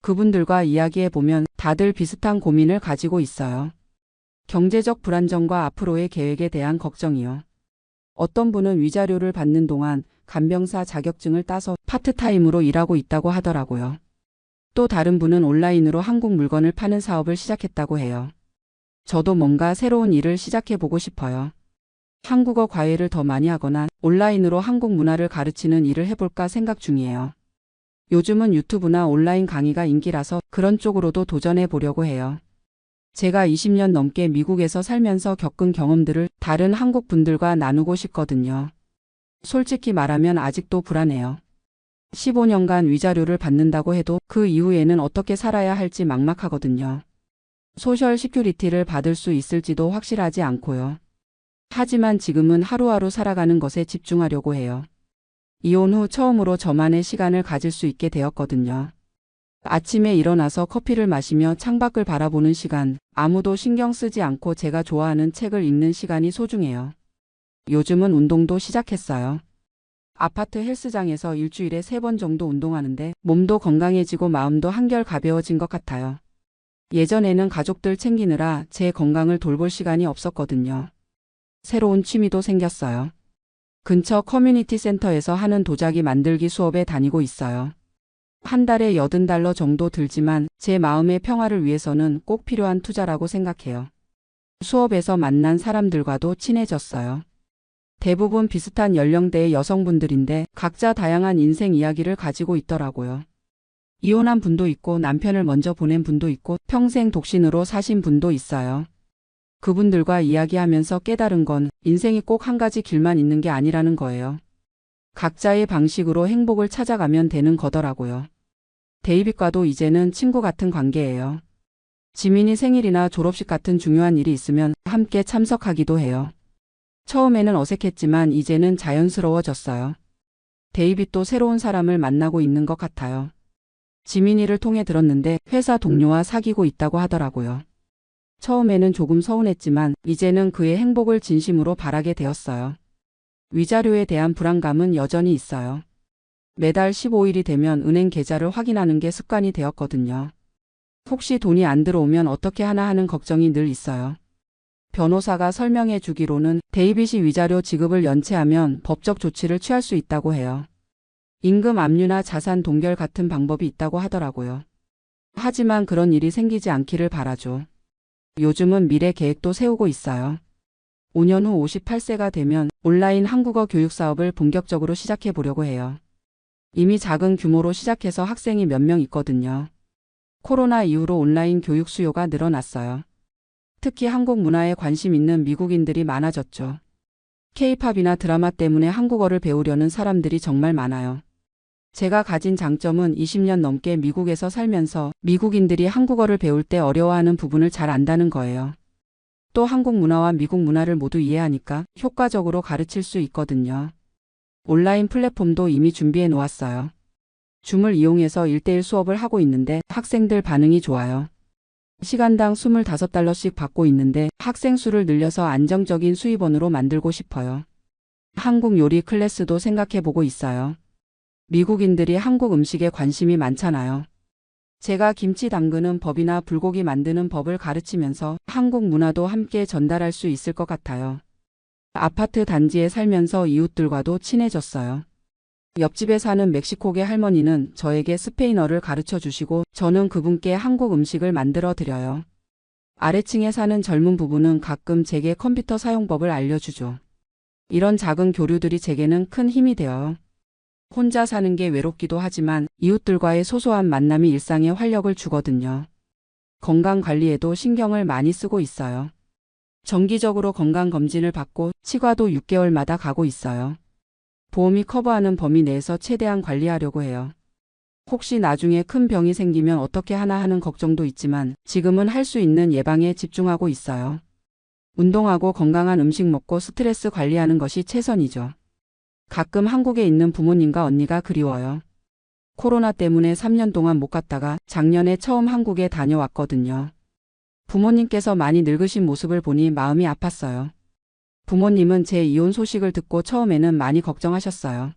그분들과 이야기해보면 다들 비슷한 고민을 가지고 있어요. 경제적 불안정과 앞으로의 계획에 대한 걱정이요. 어떤 분은 위자료를 받는 동안 간병사 자격증을 따서 파트타임으로 일하고 있다고 하더라고요. 또 다른 분은 온라인으로 한국 물건을 파는 사업을 시작했다고 해요. 저도 뭔가 새로운 일을 시작해보고 싶어요. 한국어 과외를 더 많이 하거나 온라인으로 한국 문화를 가르치는 일을 해볼까 생각 중이에요. 요즘은 유튜브나 온라인 강의가 인기라서 그런 쪽으로도 도전해보려고 해요. 제가 20년 넘게 미국에서 살면서 겪은 경험들을 다른 한국 분들과 나누고 싶거든요. 솔직히 말하면 아직도 불안해요. 15년간 위자료를 받는다고 해도 그 이후에는 어떻게 살아야 할지 막막하거든요. 소셜 시큐리티를 받을 수 있을지도 확실하지 않고요. 하지만 지금은 하루하루 살아가는 것에 집중하려고 해요. 이혼 후 처음으로 저만의 시간을 가질 수 있게 되었거든요. 아침에 일어나서 커피를 마시며 창밖을 바라보는 시간, 아무도 신경 쓰지 않고 제가 좋아하는 책을 읽는 시간이 소중해요. 요즘은 운동도 시작했어요. 아파트 헬스장에서 일주일에 3번 정도 운동하는데 몸도 건강해지고 마음도 한결 가벼워진 것 같아요. 예전에는 가족들 챙기느라 제 건강을 돌볼 시간이 없었거든요. 새로운 취미도 생겼어요. 근처 커뮤니티 센터에서 하는 도자기 만들기 수업에 다니고 있어요. 한 달에 $80 정도 들지만 제 마음의 평화를 위해서는 꼭 필요한 투자라고 생각해요. 수업에서 만난 사람들과도 친해졌어요. 대부분 비슷한 연령대의 여성분들인데 각자 다양한 인생 이야기를 가지고 있더라고요. 이혼한 분도 있고 남편을 먼저 보낸 분도 있고 평생 독신으로 사신 분도 있어요. 그분들과 이야기하면서 깨달은 건 인생이 꼭 한 가지 길만 있는 게 아니라는 거예요. 각자의 방식으로 행복을 찾아가면 되는 거더라고요. 데이빗과도 이제는 친구 같은 관계예요. 지민이 생일이나 졸업식 같은 중요한 일이 있으면 함께 참석하기도 해요. 처음에는 어색했지만 이제는 자연스러워졌어요. 데이빗도 새로운 사람을 만나고 있는 것 같아요. 지민이를 통해 들었는데 회사 동료와 사귀고 있다고 하더라고요. 처음에는 조금 서운했지만 이제는 그의 행복을 진심으로 바라게 되었어요. 위자료에 대한 불안감은 여전히 있어요. 매달 15일이 되면 은행 계좌를 확인하는 게 습관이 되었거든요. 혹시 돈이 안 들어오면 어떻게 하나 하는 걱정이 늘 있어요. 변호사가 설명해 주기로는 데이빗이 위자료 지급을 연체하면 법적 조치를 취할 수 있다고 해요. 임금 압류나 자산 동결 같은 방법이 있다고 하더라고요. 하지만 그런 일이 생기지 않기를 바라죠. 요즘은 미래 계획도 세우고 있어요. 5년 후 58세가 되면 온라인 한국어 교육 사업을 본격적으로 시작해 보려고 해요. 이미 작은 규모로 시작해서 학생이 몇 명 있거든요. 코로나 이후로 온라인 교육 수요가 늘어났어요. 특히 한국 문화에 관심 있는 미국인들이 많아졌죠. K-팝이나 드라마 때문에 한국어를 배우려는 사람들이 정말 많아요. 제가 가진 장점은 20년 넘게 미국에서 살면서 미국인들이 한국어를 배울 때 어려워하는 부분을 잘 안다는 거예요. 또 한국 문화와 미국 문화를 모두 이해하니까 효과적으로 가르칠 수 있거든요. 온라인 플랫폼도 이미 준비해 놓았어요. 줌을 이용해서 1:1 수업을 하고 있는데 학생들 반응이 좋아요. 시간당 25달러씩 받고 있는데 학생 수를 늘려서 안정적인 수입원으로 만들고 싶어요. 한국 요리 클래스도 생각해 보고 있어요. 미국인들이 한국 음식에 관심이 많잖아요. 제가 김치 담그는 법이나 불고기 만드는 법을 가르치면서 한국 문화도 함께 전달할 수 있을 것 같아요. 아파트 단지에 살면서 이웃들과도 친해졌어요. 옆집에 사는 멕시코계 할머니는 저에게 스페인어를 가르쳐 주시고 저는 그분께 한국 음식을 만들어 드려요. 아래층에 사는 젊은 부부는 가끔 제게 컴퓨터 사용법을 알려주죠. 이런 작은 교류들이 제게는 큰 힘이 되어요. 혼자 사는 게 외롭기도 하지만 이웃들과의 소소한 만남이 일상에 활력을 주거든요. 건강 관리에도 신경을 많이 쓰고 있어요. 정기적으로 건강검진을 받고 치과도 6개월마다 가고 있어요. 보험이 커버하는 범위 내에서 최대한 관리하려고 해요. 혹시 나중에 큰 병이 생기면 어떻게 하나 하는 걱정도 있지만 지금은 할 수 있는 예방에 집중하고 있어요. 운동하고 건강한 음식 먹고 스트레스 관리하는 것이 최선이죠. 가끔 한국에 있는 부모님과 언니가 그리워요. 코로나 때문에 3년 동안 못 갔다가 작년에 처음 한국에 다녀왔거든요. 부모님께서 많이 늙으신 모습을 보니 마음이 아팠어요. 부모님은 제 이혼 소식을 듣고 처음에는 많이 걱정하셨어요.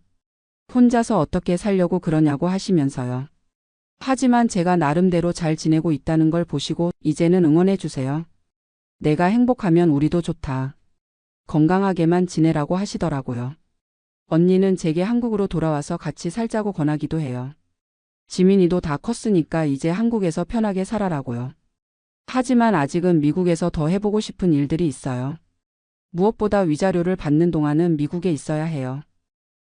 혼자서 어떻게 살려고 그러냐고 하시면서요. 하지만 제가 나름대로 잘 지내고 있다는 걸 보시고 이제는 응원해 주세요. 내가 행복하면 우리도 좋다. 건강하게만 지내라고 하시더라고요. 언니는 제게 한국으로 돌아와서 같이 살자고 권하기도 해요. 지민이도 다 컸으니까 이제 한국에서 편하게 살아라고요. 하지만 아직은 미국에서 더 해보고 싶은 일들이 있어요. 무엇보다 위자료를 받는 동안은 미국에 있어야 해요.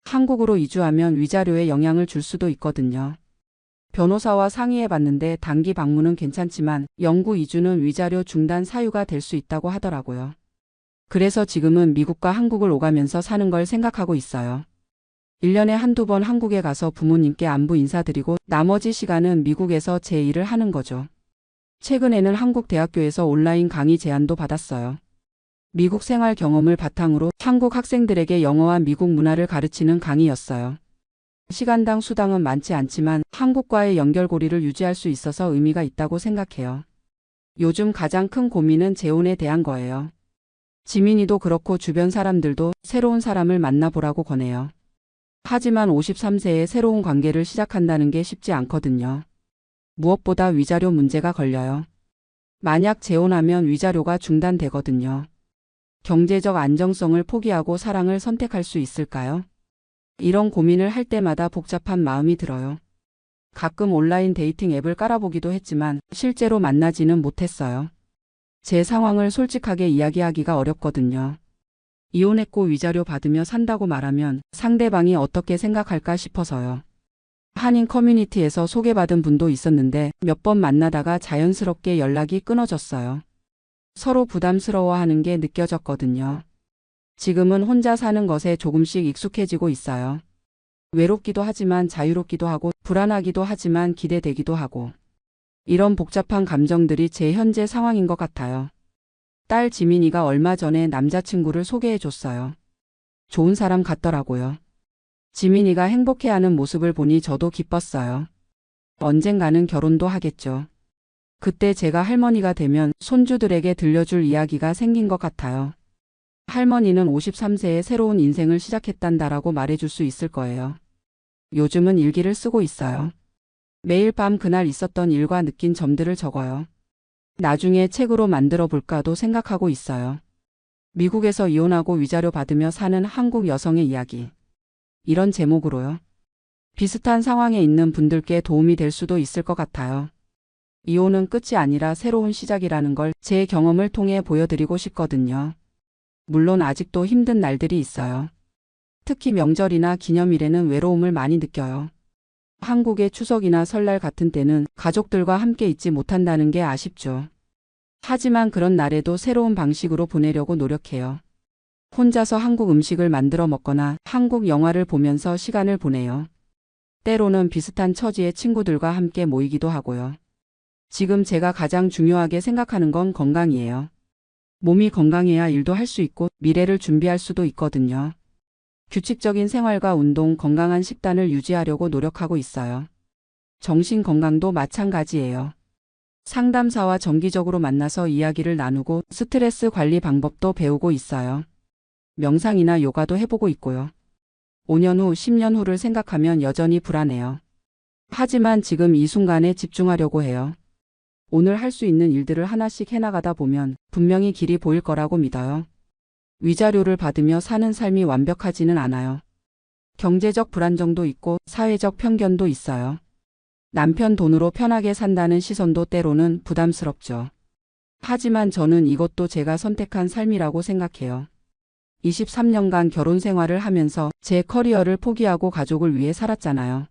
한국으로 이주하면 위자료에 영향을 줄 수도 있거든요. 변호사와 상의해봤는데 단기 방문은 괜찮지만 영구 이주는 위자료 중단 사유가 될 수 있다고 하더라고요. 그래서 지금은 미국과 한국을 오가면서 사는 걸 생각하고 있어요. 1년에 한두 번 한국에 가서 부모님께 안부 인사드리고 나머지 시간은 미국에서 제 일을 하는 거죠. 최근에는 한국 대학교에서 온라인 강의 제안도 받았어요. 미국 생활 경험을 바탕으로 한국 학생들에게 영어와 미국 문화를 가르치는 강의였어요. 시간당 수당은 많지 않지만 한국과의 연결고리를 유지할 수 있어서 의미가 있다고 생각해요. 요즘 가장 큰 고민은 재혼에 대한 거예요. 지민이도 그렇고 주변 사람들도 새로운 사람을 만나보라고 권해요. 하지만 53세에 새로운 관계를 시작한다는 게 쉽지 않거든요. 무엇보다 위자료 문제가 걸려요. 만약 재혼하면 위자료가 중단되거든요. 경제적 안정성을 포기하고 사랑을 선택할 수 있을까요? 이런 고민을 할 때마다 복잡한 마음이 들어요. 가끔 온라인 데이팅 앱을 깔아보기도 했지만 실제로 만나지는 못했어요. 제 상황을 솔직하게 이야기하기가 어렵거든요. 이혼했고 위자료 받으며 산다고 말하면 상대방이 어떻게 생각할까 싶어서요. 한인 커뮤니티에서 소개받은 분도 있었는데 몇 번 만나다가 자연스럽게 연락이 끊어졌어요. 서로 부담스러워하는 게 느껴졌거든요. 지금은 혼자 사는 것에 조금씩 익숙해지고 있어요. 외롭기도 하지만 자유롭기도 하고 불안하기도 하지만 기대되기도 하고 이런 복잡한 감정들이 제 현재 상황인 것 같아요. 딸 지민이가 얼마 전에 남자친구를 소개해 줬어요. 좋은 사람 같더라고요. 지민이가 행복해하는 모습을 보니 저도 기뻤어요. 언젠가는 결혼도 하겠죠. 그때 제가 할머니가 되면 손주들에게 들려줄 이야기가 생긴 것 같아요. 할머니는 53세에 새로운 인생을 시작했단다라고 말해줄 수 있을 거예요. 요즘은 일기를 쓰고 있어요. 매일 밤 그날 있었던 일과 느낀 점들을 적어요. 나중에 책으로 만들어 볼까도 생각하고 있어요. 미국에서 이혼하고 위자료 받으며 사는 한국 여성의 이야기. 이런 제목으로요. 비슷한 상황에 있는 분들께 도움이 될 수도 있을 것 같아요. 이혼은 끝이 아니라 새로운 시작이라는 걸 제 경험을 통해 보여드리고 싶거든요. 물론 아직도 힘든 날들이 있어요. 특히 명절이나 기념일에는 외로움을 많이 느껴요. 한국의 추석이나 설날 같은 때는 가족들과 함께 있지 못한다는 게 아쉽죠. 하지만 그런 날에도 새로운 방식으로 보내려고 노력해요. 혼자서 한국 음식을 만들어 먹거나 한국 영화를 보면서 시간을 보내요. 때로는 비슷한 처지의 친구들과 함께 모이기도 하고요. 지금 제가 가장 중요하게 생각하는 건 건강이에요. 몸이 건강해야 일도 할 수 있고 미래를 준비할 수도 있거든요. 규칙적인 생활과 운동, 건강한 식단을 유지하려고 노력하고 있어요. 정신 건강도 마찬가지예요. 상담사와 정기적으로 만나서 이야기를 나누고 스트레스 관리 방법도 배우고 있어요. 명상이나 요가도 해보고 있고요. 5년 후, 10년 후를 생각하면 여전히 불안해요. 하지만 지금 이 순간에 집중하려고 해요. 오늘 할 수 있는 일들을 하나씩 해나가다 보면 분명히 길이 보일 거라고 믿어요. 위자료를 받으며 사는 삶이 완벽하지는 않아요. 경제적 불안정도 있고 사회적 편견도 있어요. 남편 돈으로 편하게 산다는 시선도 때로는 부담스럽죠. 하지만 저는 이것도 제가 선택한 삶이라고 생각해요. 23년간 결혼 생활을 하면서 제 커리어를 포기하고 가족을 위해 살았잖아요.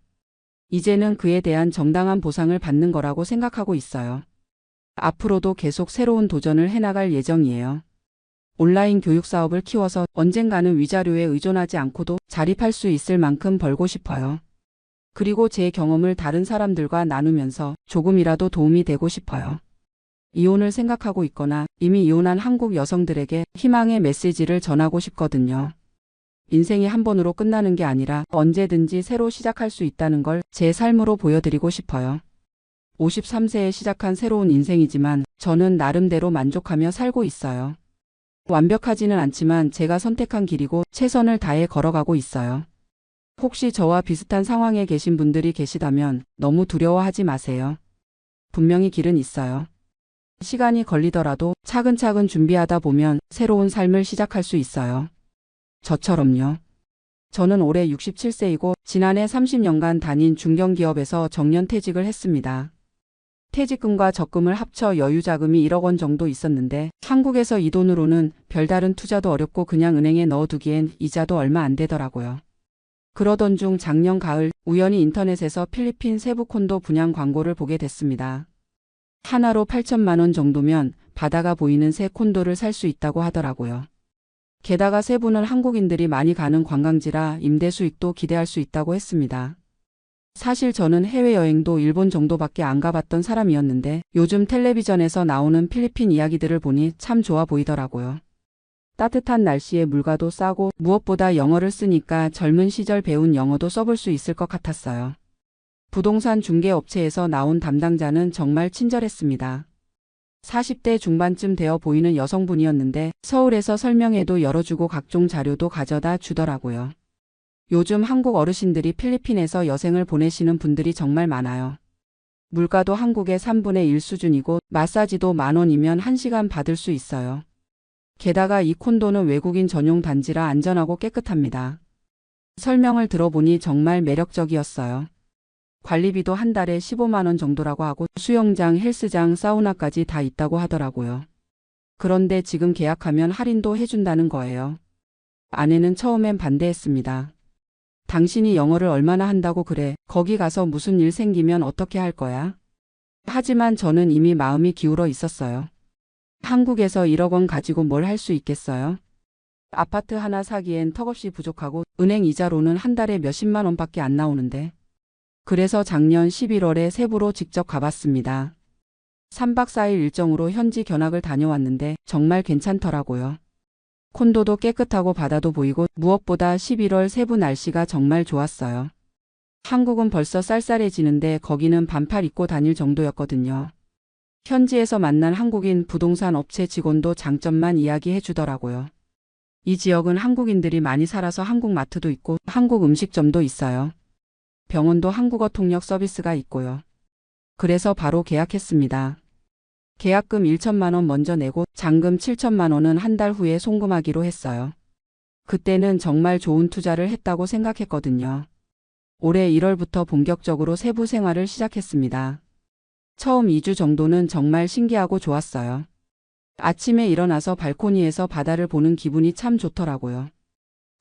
이제는 그에 대한 정당한 보상을 받는 거라고 생각하고 있어요. 앞으로도 계속 새로운 도전을 해나갈 예정이에요. 온라인 교육 사업을 키워서 언젠가는 위자료에 의존하지 않고도 자립할 수 있을 만큼 벌고 싶어요. 그리고 제 경험을 다른 사람들과 나누면서 조금이라도 도움이 되고 싶어요. 이혼을 생각하고 있거나 이미 이혼한 한국 여성들에게 희망의 메시지를 전하고 싶거든요. 인생이 한 번으로 끝나는 게 아니라 언제든지 새로 시작할 수 있다는 걸 제 삶으로 보여드리고 싶어요. 53세에 시작한 새로운 인생이지만 저는 나름대로 만족하며 살고 있어요. 완벽하지는 않지만 제가 선택한 길이고 최선을 다해 걸어가고 있어요. 혹시 저와 비슷한 상황에 계신 분들이 계시다면 너무 두려워하지 마세요. 분명히 길은 있어요. 시간이 걸리더라도 차근차근 준비하다 보면 새로운 삶을 시작할 수 있어요. 저처럼요. 저는 올해 67세이고 지난해 30년간 다닌 중견기업에서 정년퇴직을 했습니다. 퇴직금과 적금을 합쳐 여유자금이 1억 원 정도 있었는데 한국에서 이 돈으로는 별다른 투자도 어렵고 그냥 은행에 넣어두기엔 이자도 얼마 안 되더라고요. 그러던 중 작년 가을 우연히 인터넷에서 필리핀 세부 콘도 분양 광고를 보게 됐습니다. 하나로 8천만 원 정도면 바다가 보이는 새 콘도를 살 수 있다고 하더라고요. 게다가 세부는 한국인들이 많이 가는 관광지라 임대 수익도 기대할 수 있다고 했습니다. 사실 저는 해외여행도 일본 정도밖에 안 가봤던 사람이었는데 요즘 텔레비전에서 나오는 필리핀 이야기들을 보니 참 좋아 보이더라고요. 따뜻한 날씨에 물가도 싸고 무엇보다 영어를 쓰니까 젊은 시절 배운 영어도 써볼 수 있을 것 같았어요. 부동산 중개업체에서 나온 담당자는 정말 친절했습니다. 40대 중반쯤 되어 보이는 여성분이었는데 서울에서 설명회도 열어주고 각종 자료도 가져다 주더라고요. 요즘 한국 어르신들이 필리핀에서 여생을 보내시는 분들이 정말 많아요. 물가도 한국의 3분의 1 수준이고 마사지도 10,000원이면 1시간 받을 수 있어요. 게다가 이 콘도는 외국인 전용 단지라 안전하고 깨끗합니다. 설명을 들어보니 정말 매력적이었어요. 관리비도 한 달에 15만 원 정도라고 하고 수영장, 헬스장, 사우나까지 다 있다고 하더라고요. 그런데 지금 계약하면 할인도 해준다는 거예요. 아내는 처음엔 반대했습니다. 당신이 영어를 얼마나 한다고 그래? 거기 가서 무슨 일 생기면 어떻게 할 거야? 하지만 저는 이미 마음이 기울어 있었어요. 한국에서 1억 원 가지고 뭘 할 수 있겠어요? 아파트 하나 사기엔 턱없이 부족하고 은행 이자로는 한 달에 몇십만 원밖에 안 나오는데. 그래서 작년 11월에 세부로 직접 가봤습니다. 3박 4일 일정으로 현지 견학을 다녀왔는데 정말 괜찮더라고요. 콘도도 깨끗하고 바다도 보이고 무엇보다 11월 세부 날씨가 정말 좋았어요. 한국은 벌써 쌀쌀해지는데 거기는 반팔 입고 다닐 정도였거든요. 현지에서 만난 한국인 부동산 업체 직원도 장점만 이야기해 주더라고요. 이 지역은 한국인들이 많이 살아서 한국 마트도 있고 한국 음식점도 있어요. 병원도 한국어 통역 서비스가 있고요. 그래서 바로 계약했습니다. 계약금 1천만 원 먼저 내고 잔금 7천만 원은 한 달 후에 송금하기로 했어요. 그때는 정말 좋은 투자를 했다고 생각했거든요. 올해 1월부터 본격적으로 세부 생활을 시작했습니다. 처음 2주 정도는 정말 신기하고 좋았어요. 아침에 일어나서 발코니에서 바다를 보는 기분이 참 좋더라고요.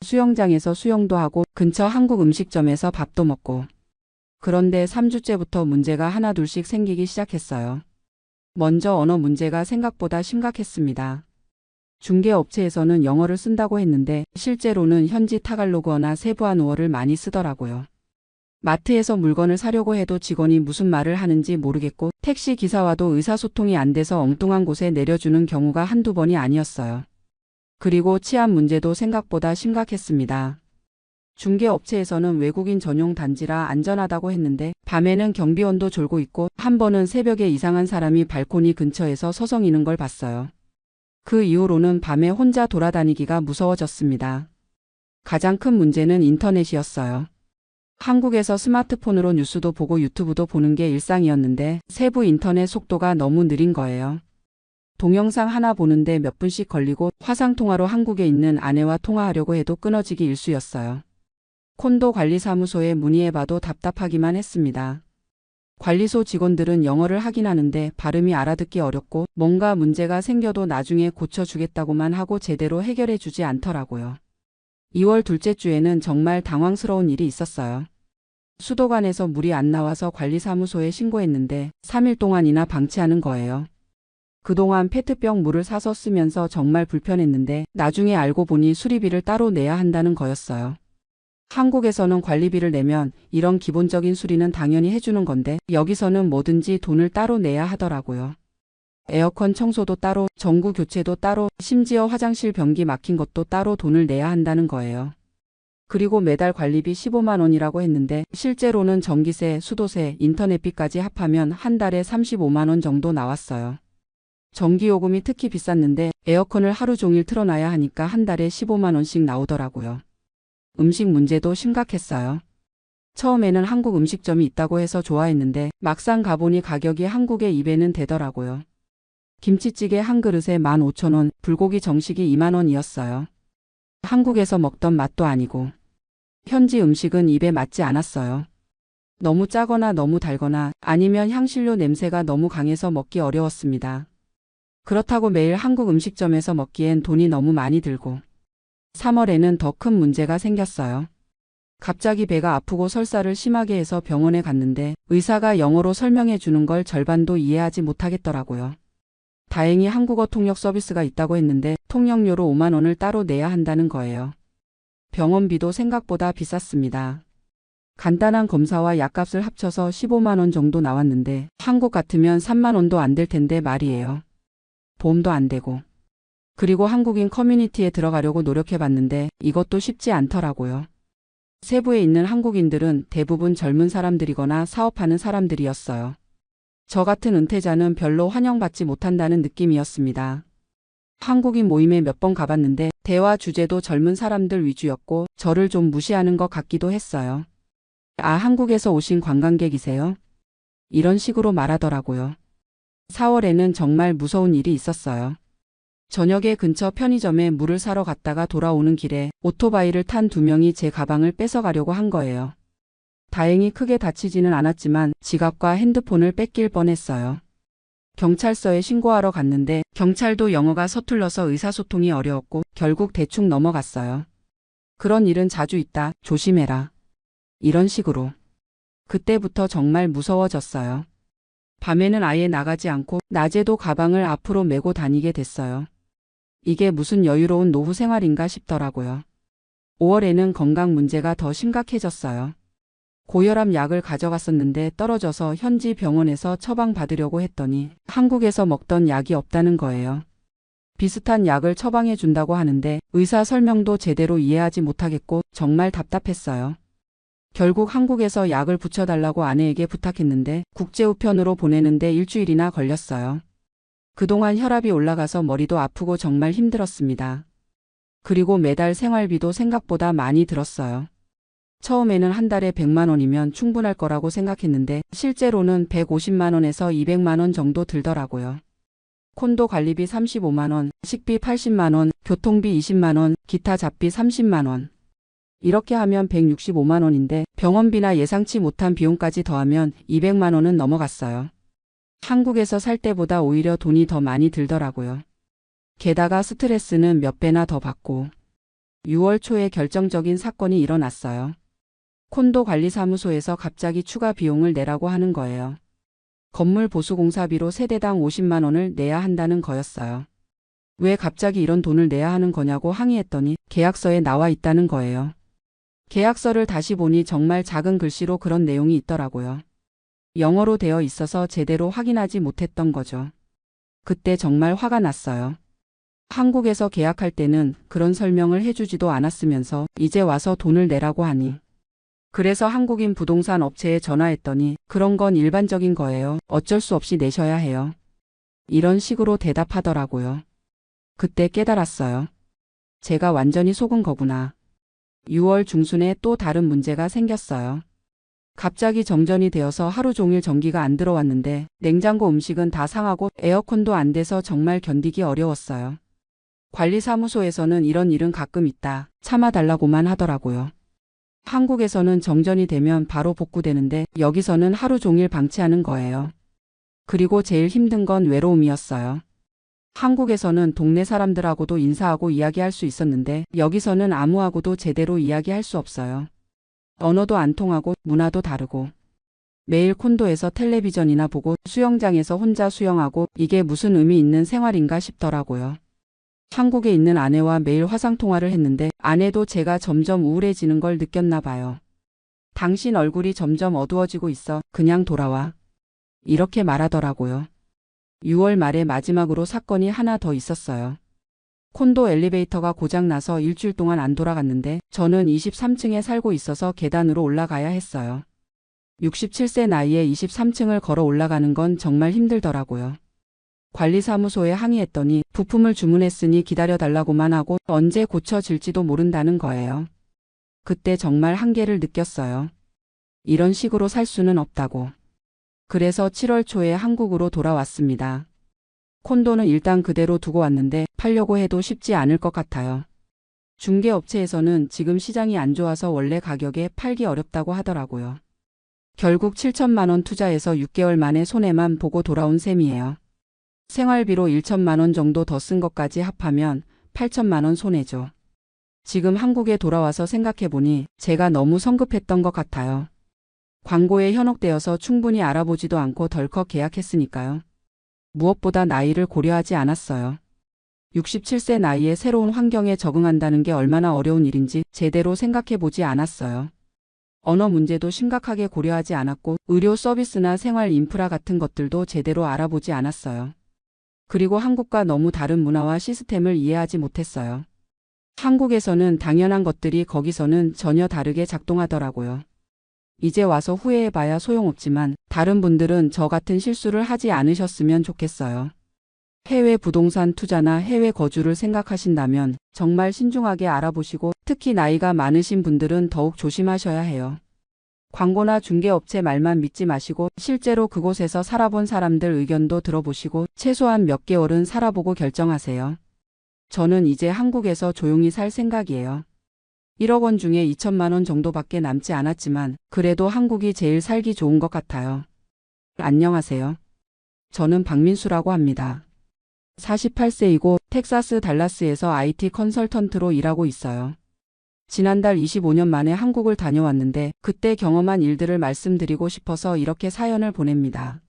수영장에서 수영도 하고 근처 한국 음식점에서 밥도 먹고. 그런데 3주째부터 문제가 하나둘씩 생기기 시작했어요. 먼저 언어 문제가 생각보다 심각했습니다. 중개업체에서는 영어를 쓴다고 했는데 실제로는 현지 타갈로그어나 세부아누어를 많이 쓰더라고요. 마트에서 물건을 사려고 해도 직원이 무슨 말을 하는지 모르겠고 택시 기사와도 의사소통이 안 돼서 엉뚱한 곳에 내려주는 경우가 한두 번이 아니었어요. 그리고 치안 문제도 생각보다 심각했습니다. 중개업체에서는 외국인 전용 단지라 안전하다고 했는데 밤에는 경비원도 졸고 있고 한 번은 새벽에 이상한 사람이 발코니 근처에서 서성이는 걸 봤어요. 그 이후로는 밤에 혼자 돌아다니기가 무서워졌습니다. 가장 큰 문제는 인터넷이었어요. 한국에서 스마트폰으로 뉴스도 보고 유튜브도 보는 게 일상이었는데 세부 인터넷 속도가 너무 느린 거예요. 동영상 하나 보는데 몇 분씩 걸리고 화상통화로 한국에 있는 아내와 통화하려고 해도 끊어지기 일쑤였어요. 콘도 관리사무소에 문의해봐도 답답하기만 했습니다. 관리소 직원들은 영어를 하긴 하는데 발음이 알아듣기 어렵고 뭔가 문제가 생겨도 나중에 고쳐주겠다고만 하고 제대로 해결해주지 않더라고요. 2월 둘째 주에는 정말 당황스러운 일이 있었어요. 수도관에서 물이 안 나와서 관리사무소에 신고했는데 3일 동안이나 방치하는 거예요. 그동안 페트병 물을 사서 쓰면서 정말 불편했는데 나중에 알고 보니 수리비를 따로 내야 한다는 거였어요. 한국에서는 관리비를 내면 이런 기본적인 수리는 당연히 해주는 건데 여기서는 뭐든지 돈을 따로 내야 하더라고요. 에어컨 청소도 따로, 전구 교체도 따로, 심지어 화장실 변기 막힌 것도 따로 돈을 내야 한다는 거예요. 그리고 매달 관리비 15만 원이라고 했는데 실제로는 전기세, 수도세, 인터넷비까지 합하면 한 달에 35만 원 정도 나왔어요. 전기요금이 특히 비쌌는데 에어컨을 하루 종일 틀어놔야 하니까 한 달에 15만 원씩 나오더라고요. 음식 문제도 심각했어요. 처음에는 한국 음식점이 있다고 해서 좋아했는데 막상 가보니 가격이 한국의 2배는 되더라고요. 김치찌개 한 그릇에 15,000원, 불고기 정식이 2만 원이었어요. 한국에서 먹던 맛도 아니고. 현지 음식은 입에 맞지 않았어요. 너무 짜거나 너무 달거나 아니면 향신료 냄새가 너무 강해서 먹기 어려웠습니다. 그렇다고 매일 한국 음식점에서 먹기엔 돈이 너무 많이 들고. 3월에는 더 큰 문제가 생겼어요. 갑자기 배가 아프고 설사를 심하게 해서 병원에 갔는데 의사가 영어로 설명해 주는 걸 절반도 이해하지 못하겠더라고요. 다행히 한국어 통역 서비스가 있다고 했는데 통역료로 5만 원을 따로 내야 한다는 거예요. 병원비도 생각보다 비쌌습니다. 간단한 검사와 약값을 합쳐서 15만 원 정도 나왔는데 한국 같으면 3만 원도 안 될 텐데 말이에요. 보험도 안 되고. 그리고 한국인 커뮤니티에 들어가려고 노력해봤는데 이것도 쉽지 않더라고요. 세부에 있는 한국인들은 대부분 젊은 사람들이거나 사업하는 사람들이었어요. 저 같은 은퇴자는 별로 환영받지 못한다는 느낌이었습니다. 한국인 모임에 몇 번 가봤는데 대화 주제도 젊은 사람들 위주였고 저를 좀 무시하는 것 같기도 했어요. 아, 한국에서 오신 관광객이세요? 이런 식으로 말하더라고요. 4월에는 정말 무서운 일이 있었어요. 저녁에 근처 편의점에 물을 사러 갔다가 돌아오는 길에 오토바이를 탄 2명이 제 가방을 뺏어가려고 한 거예요. 다행히 크게 다치지는 않았지만 지갑과 핸드폰을 뺏길 뻔했어요. 경찰서에 신고하러 갔는데 경찰도 영어가 서툴러서 의사소통이 어려웠고 결국 대충 넘어갔어요. 그런 일은 자주 있다. 조심해라. 이런 식으로. 그때부터 정말 무서워졌어요. 밤에는 아예 나가지 않고 낮에도 가방을 앞으로 메고 다니게 됐어요. 이게 무슨 여유로운 노후 생활인가 싶더라고요. 5월에는 건강 문제가 더 심각해졌어요. 고혈압 약을 가져갔었는데 떨어져서 현지 병원에서 처방받으려고 했더니 한국에서 먹던 약이 없다는 거예요. 비슷한 약을 처방해 준다고 하는데 의사 설명도 제대로 이해하지 못하겠고 정말 답답했어요. 결국 한국에서 약을 붙여달라고 아내에게 부탁했는데 국제우편으로 보내는데 일주일이나 걸렸어요. 그동안 혈압이 올라가서 머리도 아프고 정말 힘들었습니다. 그리고 매달 생활비도 생각보다 많이 들었어요. 처음에는 한 달에 100만 원이면 충분할 거라고 생각했는데 실제로는 150만 원에서 200만 원 정도 들더라고요. 콘도 관리비 35만 원, 식비 80만 원, 교통비 20만 원, 기타 잡비 30만 원. 이렇게 하면 165만 원인데 병원비나 예상치 못한 비용까지 더하면 200만 원은 넘어갔어요. 한국에서 살 때보다 오히려 돈이 더 많이 들더라고요. 게다가 스트레스는 몇 배나 더 받고 6월 초에 결정적인 사건이 일어났어요. 콘도 관리사무소에서 갑자기 추가 비용을 내라고 하는 거예요. 건물 보수 공사비로 세대당 50만 원을 내야 한다는 거였어요. 왜 갑자기 이런 돈을 내야 하는 거냐고 항의했더니 계약서에 나와 있다는 거예요. 계약서를 다시 보니 정말 작은 글씨로 그런 내용이 있더라고요. 영어로 되어 있어서 제대로 확인하지 못했던 거죠. 그때 정말 화가 났어요. 한국에서 계약할 때는 그런 설명을 해주지도 않았으면서 이제 와서 돈을 내라고 하니. 그래서 한국인 부동산 업체에 전화했더니 그런 건 일반적인 거예요. 어쩔 수 없이 내셔야 해요. 이런 식으로 대답하더라고요. 그때 깨달았어요. 제가 완전히 속은 거구나. 6월 중순에 또 다른 문제가 생겼어요. 갑자기 정전이 되어서 하루 종일 전기가 안 들어왔는데 냉장고 음식은 다 상하고 에어컨도 안 돼서 정말 견디기 어려웠어요. 관리사무소에서는 이런 일은 가끔 있다. 참아달라고만 하더라고요. 한국에서는 정전이 되면 바로 복구되는데 여기서는 하루 종일 방치하는 거예요. 그리고 제일 힘든 건 외로움이었어요. 한국에서는 동네 사람들하고도 인사하고 이야기할 수 있었는데 여기서는 아무하고도 제대로 이야기할 수 없어요. 언어도 안 통하고 문화도 다르고 매일 콘도에서 텔레비전이나 보고 수영장에서 혼자 수영하고 이게 무슨 의미 있는 생활인가 싶더라고요. 한국에 있는 아내와 매일 화상통화를 했는데 아내도 제가 점점 우울해지는 걸 느꼈나 봐요. 당신 얼굴이 점점 어두워지고 있어. 그냥 돌아와. 이렇게 말하더라고요. 6월 말에 마지막으로 사건이 하나 더 있었어요. 콘도 엘리베이터가 고장나서 일주일 동안 안 돌아갔는데 저는 23층에 살고 있어서 계단으로 올라가야 했어요. 67세 나이에 23층을 걸어 올라가는 건 정말 힘들더라고요. 관리사무소에 항의했더니 부품을 주문했으니 기다려달라고만 하고 언제 고쳐질지도 모른다는 거예요. 그때 정말 한계를 느꼈어요. 이런 식으로 살 수는 없다고. 그래서 7월 초에 한국으로 돌아왔습니다. 콘도는 일단 그대로 두고 왔는데 팔려고 해도 쉽지 않을 것 같아요. 중개업체에서는 지금 시장이 안 좋아서 원래 가격에 팔기 어렵다고 하더라고요. 결국 7천만 원 투자해서 6개월 만에 손해만 보고 돌아온 셈이에요. 생활비로 1천만 원 정도 더 쓴 것까지 합하면 8천만 원 손해죠. 지금 한국에 돌아와서 생각해보니 제가 너무 성급했던 것 같아요. 광고에 현혹되어서 충분히 알아보지도 않고 덜컥 계약했으니까요. 무엇보다 나이를 고려하지 않았어요. 67세 나이에 새로운 환경에 적응한다는 게 얼마나 어려운 일인지 제대로 생각해보지 않았어요. 언어 문제도 심각하게 고려하지 않았고 의료 서비스나 생활 인프라 같은 것들도 제대로 알아보지 않았어요. 그리고 한국과 너무 다른 문화와 시스템을 이해하지 못했어요. 한국에서는 당연한 것들이 거기서는 전혀 다르게 작동하더라고요. 이제 와서 후회해봐야 소용없지만 다른 분들은 저 같은 실수를 하지 않으셨으면 좋겠어요. 해외 부동산 투자나 해외 거주를 생각하신다면 정말 신중하게 알아보시고 특히 나이가 많으신 분들은 더욱 조심하셔야 해요. 광고나 중개업체 말만 믿지 마시고 실제로 그곳에서 살아본 사람들 의견도 들어보시고 최소한 몇 개월은 살아보고 결정하세요. 저는 이제 한국에서 조용히 살 생각이에요. 1억 원 중에 2천만 원 정도밖에 남지 않았지만 그래도 한국이 제일 살기 좋은 것 같아요. 안녕하세요. 저는 박민수라고 합니다. 48세이고 텍사스 달라스에서 IT 컨설턴트로 일하고 있어요. 지난달 25년 만에 한국을 다녀왔는데 그때 경험한 일들을 말씀드리고 싶어서 이렇게 사연을 보냅니다.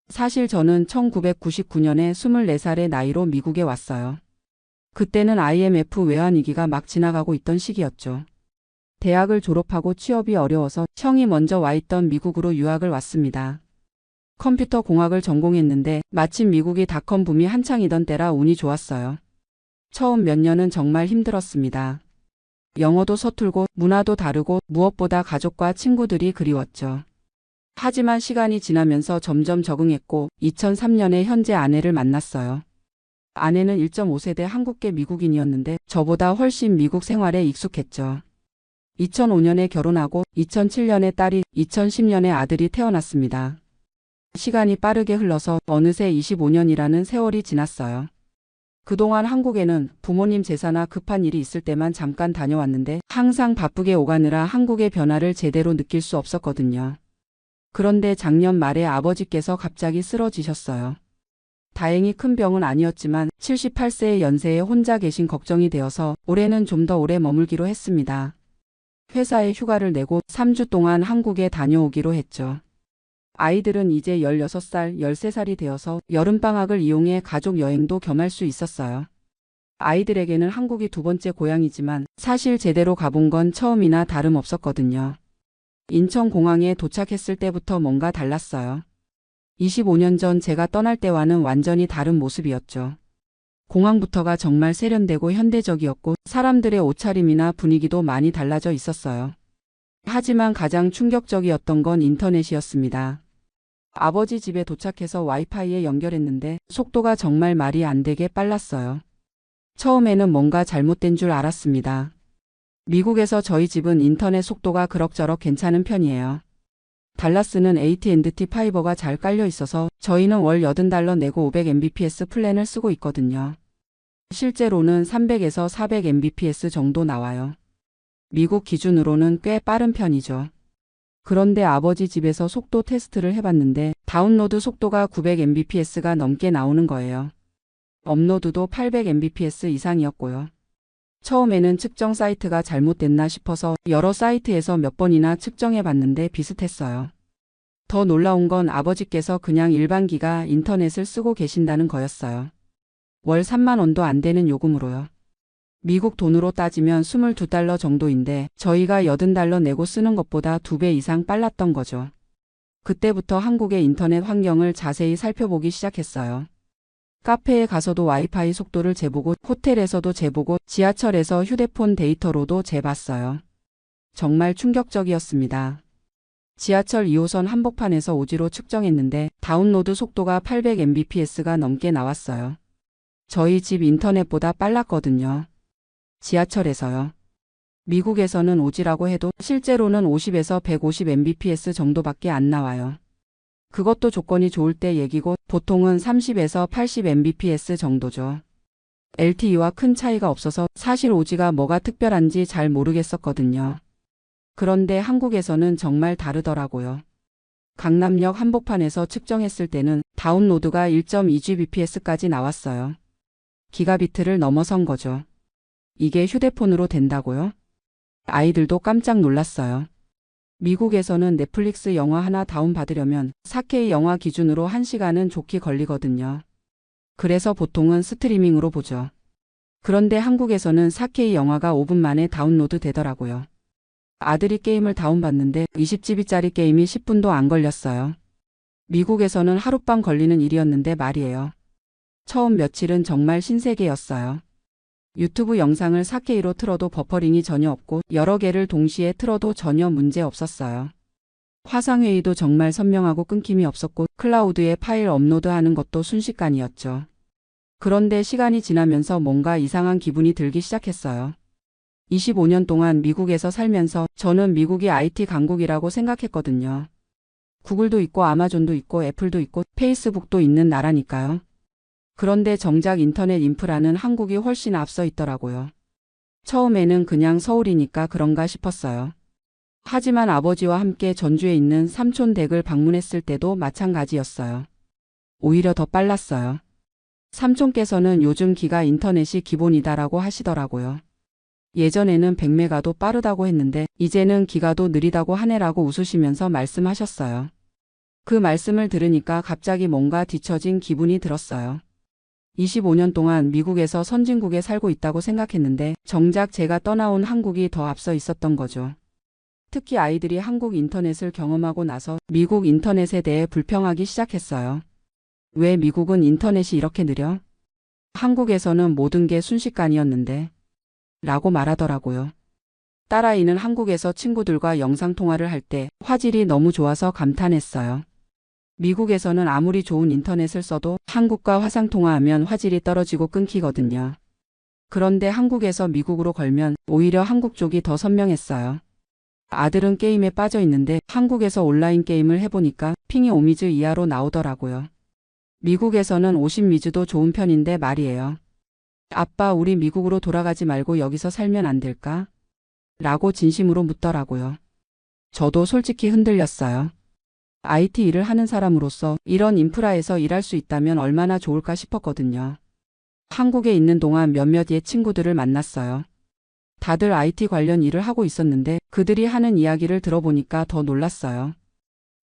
사실 저는 1999년에 24살의 나이로 미국에 왔어요. 그때는 IMF 외환위기가 막 지나가고 있던 시기였죠. 대학을 졸업하고 취업이 어려워서 형이 먼저 와 있던 미국으로 유학을 왔습니다. 컴퓨터 공학을 전공했는데 마침 미국이 닷컴 붐이 한창이던 때라 운이 좋았어요. 처음 몇 년은 정말 힘들었습니다. 영어도 서툴고 문화도 다르고 무엇보다 가족과 친구들이 그리웠죠. 하지만 시간이 지나면서 점점 적응했고 2003년에 현재 아내를 만났어요. 아내는 1.5세대 한국계 미국인이었는데 저보다 훨씬 미국 생활에 익숙했죠. 2005년에 결혼하고 2007년에 딸이, 2010년에 아들이 태어났습니다. 시간이 빠르게 흘러서 어느새 25년이라는 세월이 지났어요. 그동안 한국에는 부모님 제사나 급한 일이 있을 때만 잠깐 다녀왔는데 항상 바쁘게 오가느라 한국의 변화를 제대로 느낄 수 없었거든요. 그런데 작년 말에 아버지께서 갑자기 쓰러지셨어요. 다행히 큰 병은 아니었지만 78세의 연세에 혼자 계신 걱정이 되어서 올해는 좀 더 오래 머물기로 했습니다. 회사에 휴가를 내고 3주 동안 한국에 다녀오기로 했죠. 아이들은 이제 16살, 13살이 되어서 여름방학을 이용해 가족 여행도 겸할 수 있었어요. 아이들에게는 한국이 두 번째 고향이지만 사실 제대로 가본 건 처음이나 다름없었거든요. 인천공항에 도착했을 때부터 뭔가 달랐어요. 25년 전 제가 떠날 때와는 완전히 다른 모습이었죠. 공항부터가 정말 세련되고 현대적이었고 사람들의 옷차림이나 분위기도 많이 달라져 있었어요. 하지만 가장 충격적이었던 건 인터넷이었습니다. 아버지 집에 도착해서 와이파이에 연결했는데 속도가 정말 말이 안 되게 빨랐어요. 처음에는 뭔가 잘못된 줄 알았습니다. 미국에서 저희 집은 인터넷 속도가 그럭저럭 괜찮은 편이에요. 달라스는 AT&T 파이버가 잘 깔려 있어서 저희는 월 $80 내고 500mbps 플랜을 쓰고 있거든요. 실제로는 300에서 400mbps 정도 나와요. 미국 기준으로는 꽤 빠른 편이죠. 그런데 아버지 집에서 속도 테스트를 해봤는데 다운로드 속도가 900mbps가 넘게 나오는 거예요. 업로드도 800mbps 이상이었고요. 처음에는 측정 사이트가 잘못됐나 싶어서 여러 사이트에서 몇 번이나 측정해봤는데 비슷했어요. 더 놀라운 건 아버지께서 그냥 일반 기가 인터넷을 쓰고 계신다는 거였어요. 월 3만 원도 안 되는 요금으로요. 미국 돈으로 따지면 $22 정도인데 저희가 $80 내고 쓰는 것보다 2배 이상 빨랐던 거죠. 그때부터 한국의 인터넷 환경을 자세히 살펴보기 시작했어요. 카페에 가서도 와이파이 속도를 재보고 호텔에서도 재보고 지하철에서 휴대폰 데이터로도 재봤어요. 정말 충격적이었습니다. 지하철 2호선 한복판에서 오지로 측정했는데 다운로드 속도가 800mbps가 넘게 나왔어요. 저희 집 인터넷보다 빨랐거든요. 지하철에서요. 미국에서는 오지라고 해도 실제로는 50에서 150mbps 정도밖에 안 나와요. 그것도 조건이 좋을 때 얘기고 보통은 30에서 80mbps 정도죠. LTE와 큰 차이가 없어서 사실 오지가 뭐가 특별한지 잘 모르겠었거든요. 그런데 한국에서는 정말 다르더라고요. 강남역 한복판에서 측정했을 때는 다운로드가 1.2gbps까지 나왔어요. 기가비트를 넘어선 거죠. 이게 휴대폰으로 된다고요? 아이들도 깜짝 놀랐어요. 미국에서는 넷플릭스 영화 하나 다운받으려면 4K 영화 기준으로 1시간은 좋게 걸리거든요. 그래서 보통은 스트리밍으로 보죠. 그런데 한국에서는 4K 영화가 5분 만에 다운로드 되더라고요. 아들이 게임을 다운받는데 20GB짜리 게임이 10분도 안 걸렸어요. 미국에서는 하룻밤 걸리는 일이었는데 말이에요. 처음 며칠은 정말 신세계였어요. 유튜브 영상을 4K로 틀어도 버퍼링이 전혀 없고 여러 개를 동시에 틀어도 전혀 문제 없었어요. 화상회의도 정말 선명하고 끊김이 없었고 클라우드에 파일 업로드하는 것도 순식간이었죠. 그런데 시간이 지나면서 뭔가 이상한 기분이 들기 시작했어요. 25년 동안 미국에서 살면서 저는 미국이 IT 강국이라고 생각했거든요. 구글도 있고 아마존도 있고 애플도 있고 페이스북도 있는 나라니까요. 그런데 정작 인터넷 인프라는 한국이 훨씬 앞서 있더라고요. 처음에는 그냥 서울이니까 그런가 싶었어요. 하지만 아버지와 함께 전주에 있는 삼촌 댁을 방문했을 때도 마찬가지였어요. 오히려 더 빨랐어요. 삼촌께서는 요즘 기가 인터넷이 기본이다라고 하시더라고요. 예전에는 100메가도 빠르다고 했는데 이제는 기가도 느리다고 하네라고 웃으시면서 말씀하셨어요. 그 말씀을 들으니까 갑자기 뭔가 뒤처진 기분이 들었어요. 25년 동안 미국에서 선진국에 살고 있다고 생각했는데 정작 제가 떠나온 한국이 더 앞서 있었던 거죠. 특히 아이들이 한국 인터넷을 경험하고 나서 미국 인터넷에 대해 불평하기 시작했어요. 왜 미국은 인터넷이 이렇게 느려? 한국에서는 모든 게 순식간이었는데 라고 말하더라고요. 딸아이는 한국에서 친구들과 영상통화를 할 때 화질이 너무 좋아서 감탄했어요. 미국에서는 아무리 좋은 인터넷을 써도 한국과 화상통화하면 화질이 떨어지고 끊기거든요. 그런데 한국에서 미국으로 걸면 오히려 한국 쪽이 더 선명했어요. 아들은 게임에 빠져 있는데 한국에서 온라인 게임을 해보니까 핑이 5미즈 이하로 나오더라고요. 미국에서는 50미즈도 좋은 편인데 말이에요. 아빠, 우리 미국으로 돌아가지 말고 여기서 살면 안 될까? 라고 진심으로 묻더라고요. 저도 솔직히 흔들렸어요. IT 일을 하는 사람으로서 이런 인프라에서 일할 수 있다면 얼마나 좋을까 싶었거든요. 한국에 있는 동안 몇몇 옛 친구들을 만났어요. 다들 IT 관련 일을 하고 있었는데 그들이 하는 이야기를 들어보니까 더 놀랐어요.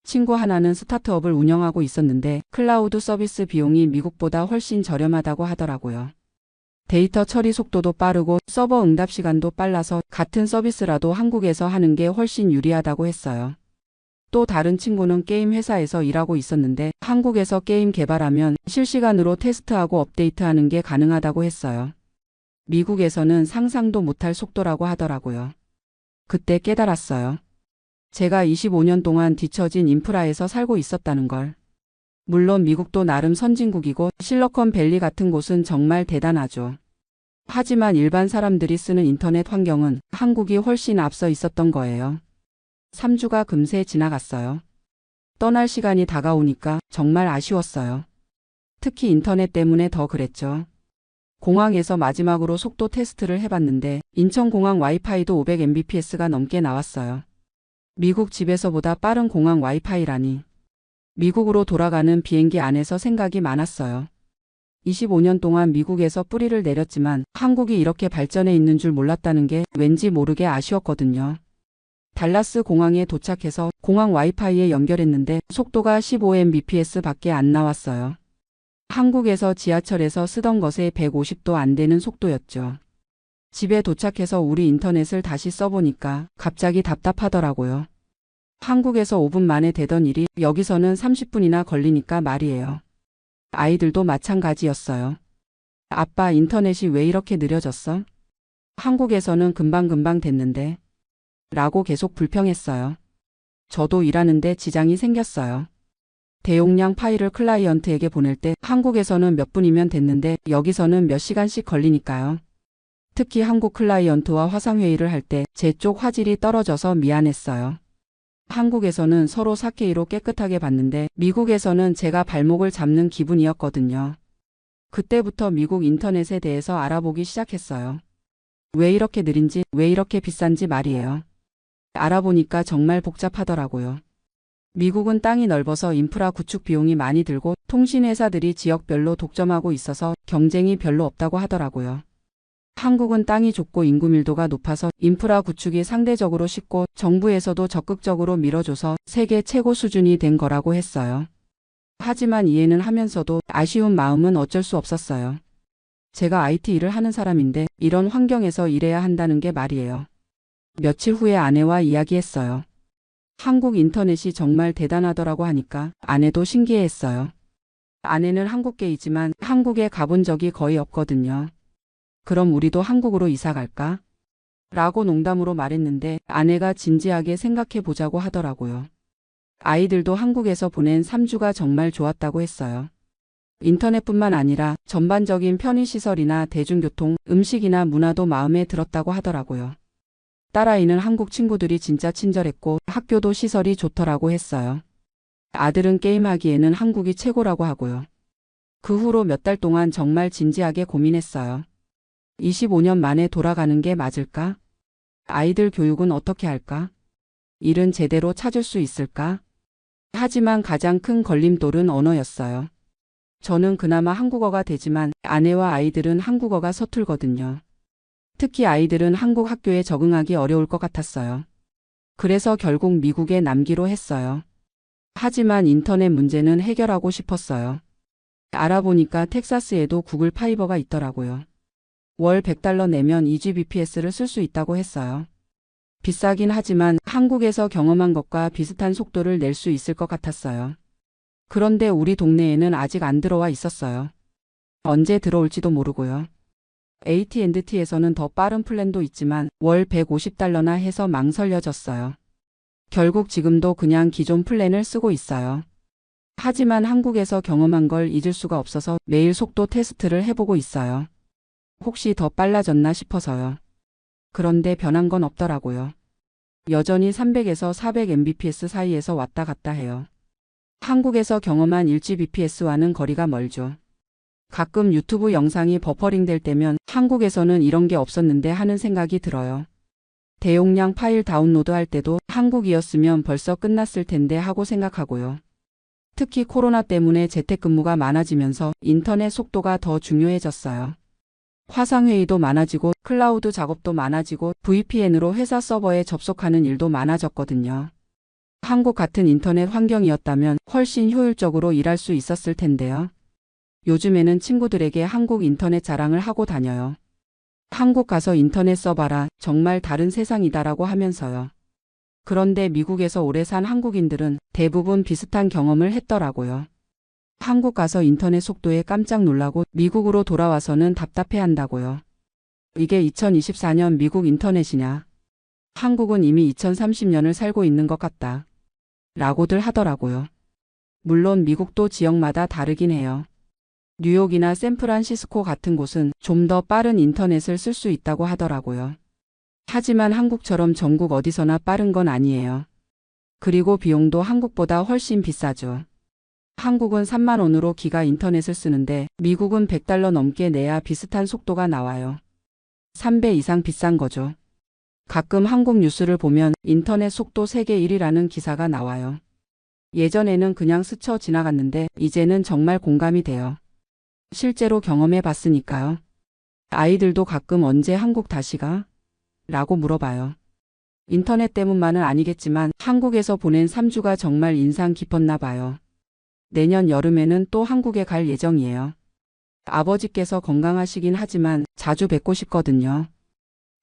친구 하나는 스타트업을 운영하고 있었는데 클라우드 서비스 비용이 미국보다 훨씬 저렴하다고 하더라고요. 데이터 처리 속도도 빠르고 서버 응답 시간도 빨라서 같은 서비스라도 한국에서 하는 게 훨씬 유리하다고 했어요. 또 다른 친구는 게임 회사에서 일하고 있었는데 한국에서 게임 개발하면 실시간으로 테스트하고 업데이트하는 게 가능하다고 했어요. 미국에서는 상상도 못할 속도라고 하더라고요. 그때 깨달았어요. 제가 25년 동안 뒤처진 인프라에서 살고 있었다는 걸. 물론 미국도 나름 선진국이고 실리콘밸리 같은 곳은 정말 대단하죠. 하지만 일반 사람들이 쓰는 인터넷 환경은 한국이 훨씬 앞서 있었던 거예요. 3주가 금세 지나갔어요. 떠날 시간이 다가오니까 정말 아쉬웠어요. 특히 인터넷 때문에 더 그랬죠. 공항에서 마지막으로 속도 테스트를 해봤는데 인천공항 와이파이도 500mbps가 넘게 나왔어요. 미국 집에서보다 빠른 공항 와이파이라니. 미국으로 돌아가는 비행기 안에서 생각이 많았어요. 25년 동안 미국에서 뿌리를 내렸지만 한국이 이렇게 발전해 있는 줄 몰랐다는 게 왠지 모르게 아쉬웠거든요. 달라스 공항에 도착해서 공항 와이파이에 연결했는데 속도가 15mbps 밖에 안 나왔어요. 한국에서 지하철에서 쓰던 것에 150도 안 되는 속도였죠. 집에 도착해서 우리 인터넷을 다시 써보니까 갑자기 답답하더라고요. 한국에서 5분 만에 되던 일이 여기서는 30분이나 걸리니까 말이에요. 아이들도 마찬가지였어요. 아빠, 인터넷이 왜 이렇게 느려졌어? 한국에서는 금방금방 됐는데. 라고 계속 불평했어요. 저도 일하는데 지장이 생겼어요. 대용량 파일을 클라이언트에게 보낼 때 한국에서는 몇 분이면 됐는데 여기서는 몇 시간씩 걸리니까요. 특히 한국 클라이언트와 화상회의를 할 때 제 쪽 화질이 떨어져서 미안했어요. 한국에서는 서로 4K로 깨끗하게 봤는데 미국에서는 제가 발목을 잡는 기분이었거든요. 그때부터 미국 인터넷에 대해서 알아보기 시작했어요. 왜 이렇게 느린지, 왜 이렇게 비싼지 말이에요. 알아보니까 정말 복잡하더라고요. 미국은 땅이 넓어서 인프라 구축 비용이 많이 들고 통신회사들이 지역별로 독점하고 있어서 경쟁이 별로 없다고 하더라고요. 한국은 땅이 좁고 인구 밀도가 높아서 인프라 구축이 상대적으로 쉽고 정부에서도 적극적으로 밀어줘서 세계 최고 수준이 된 거라고 했어요. 하지만 이해는 하면서도 아쉬운 마음은 어쩔 수 없었어요. 제가 IT 일을 하는 사람인데 이런 환경에서 일해야 한다는 게 말이에요. 며칠 후에 아내와 이야기했어요. 한국 인터넷이 정말 대단하더라고 하니까 아내도 신기해했어요. 아내는 한국계이지만 한국에 가본 적이 거의 없거든요. 그럼 우리도 한국으로 이사 갈까? 라고 농담으로 말했는데 아내가 진지하게 생각해 보자고 하더라고요. 아이들도 한국에서 보낸 3주가 정말 좋았다고 했어요. 인터넷뿐만 아니라 전반적인 편의시설이나 대중교통, 음식이나 문화도 마음에 들었다고 하더라고요. 딸아이는 한국 친구들이 진짜 친절했고 학교도 시설이 좋더라고 했어요. 아들은 게임하기에는 한국이 최고라고 하고요. 그 후로 몇 달 동안 정말 진지하게 고민했어요. 25년 만에 돌아가는 게 맞을까? 아이들 교육은 어떻게 할까? 일은 제대로 찾을 수 있을까? 하지만 가장 큰 걸림돌은 언어였어요. 저는 그나마 한국어가 되지만 아내와 아이들은 한국어가 서툴거든요. 특히 아이들은 한국 학교에 적응하기 어려울 것 같았어요. 그래서 결국 미국에 남기로 했어요. 하지만 인터넷 문제는 해결하고 싶었어요. 알아보니까 텍사스에도 구글 파이버가 있더라고요. 월 $100 내면 2Gbps를 쓸 수 있다고 했어요. 비싸긴 하지만 한국에서 경험한 것과 비슷한 속도를 낼 수 있을 것 같았어요. 그런데 우리 동네에는 아직 안 들어와 있었어요. 언제 들어올지도 모르고요. AT&T에서는 더 빠른 플랜도 있지만 월 $150나 해서 망설여졌어요. 결국 지금도 그냥 기존 플랜을 쓰고 있어요. 하지만 한국에서 경험한 걸 잊을 수가 없어서 매일 속도 테스트를 해보고 있어요. 혹시 더 빨라졌나 싶어서요. 그런데 변한 건 없더라고요. 여전히 300에서 400mbps 사이에서 왔다 갔다 해요. 한국에서 경험한 1gbps와는 거리가 멀죠. 가끔 유튜브 영상이 버퍼링 될 때면 한국에서는 이런 게 없었는데 하는 생각이 들어요. 대용량 파일 다운로드 할 때도 한국이었으면 벌써 끝났을 텐데 하고 생각하고요. 특히 코로나 때문에 재택근무가 많아지면서 인터넷 속도가 더 중요해졌어요. 화상회의도 많아지고 클라우드 작업도 많아지고 VPN으로 회사 서버에 접속하는 일도 많아졌거든요. 한국 같은 인터넷 환경이었다면 훨씬 효율적으로 일할 수 있었을 텐데요. 요즘에는 친구들에게 한국 인터넷 자랑을 하고 다녀요. 한국 가서 인터넷 써봐라. 정말 다른 세상이다라고 하면서요. 그런데 미국에서 오래 산 한국인들은 대부분 비슷한 경험을 했더라고요. 한국 가서 인터넷 속도에 깜짝 놀라고 미국으로 돌아와서는 답답해한다고요. 이게 2024년 미국 인터넷이냐? 한국은 이미 2030년을 살고 있는 것 같다. 라고들 하더라고요. 물론 미국도 지역마다 다르긴 해요. 뉴욕이나 샌프란시스코 같은 곳은 좀 더 빠른 인터넷을 쓸 수 있다고 하더라고요. 하지만 한국처럼 전국 어디서나 빠른 건 아니에요. 그리고 비용도 한국보다 훨씬 비싸죠. 한국은 3만 원으로 기가 인터넷을 쓰는데 미국은 $100 넘게 내야 비슷한 속도가 나와요. 3배 이상 비싼 거죠. 가끔 한국 뉴스를 보면 인터넷 속도 세계 1위라는 기사가 나와요. 예전에는 그냥 스쳐 지나갔는데 이제는 정말 공감이 돼요. 실제로 경험해 봤으니까요. 아이들도 가끔 언제 한국 다시 가? 라고 물어봐요. 인터넷 때문만은 아니겠지만 한국에서 보낸 3주가 정말 인상 깊었나 봐요. 내년 여름에는 또 한국에 갈 예정이에요. 아버지께서 건강하시긴 하지만 자주 뵙고 싶거든요.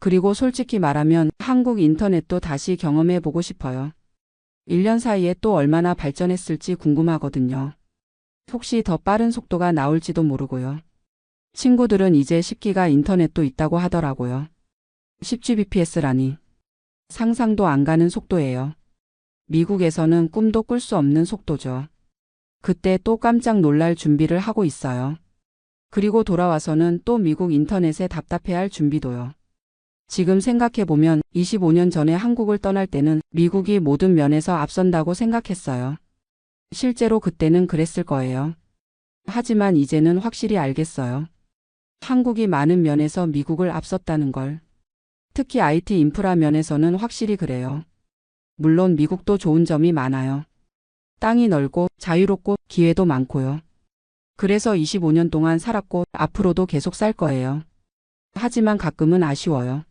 그리고 솔직히 말하면 한국 인터넷도 다시 경험해 보고 싶어요. 1년 사이에 또 얼마나 발전했을지 궁금하거든요. 혹시 더 빠른 속도가 나올지도 모르고요. 친구들은 이제 10기가 인터넷도 있다고 하더라고요. 10gbps라니. 상상도 안 가는 속도예요. 미국에서는 꿈도 꿀 수 없는 속도죠. 그때 또 깜짝 놀랄 준비를 하고 있어요. 그리고 돌아와서는 또 미국 인터넷에 답답해할 준비도요. 지금 생각해보면 25년 전에 한국을 떠날 때는 미국이 모든 면에서 앞선다고 생각했어요. 실제로 그때는 그랬을 거예요. 하지만 이제는 확실히 알겠어요. 한국이 많은 면에서 미국을 앞섰다는 걸. 특히 IT 인프라 면에서는 확실히 그래요. 물론 미국도 좋은 점이 많아요. 땅이 넓고 자유롭고 기회도 많고요. 그래서 25년 동안 살았고 앞으로도 계속 살 거예요. 하지만 가끔은 아쉬워요.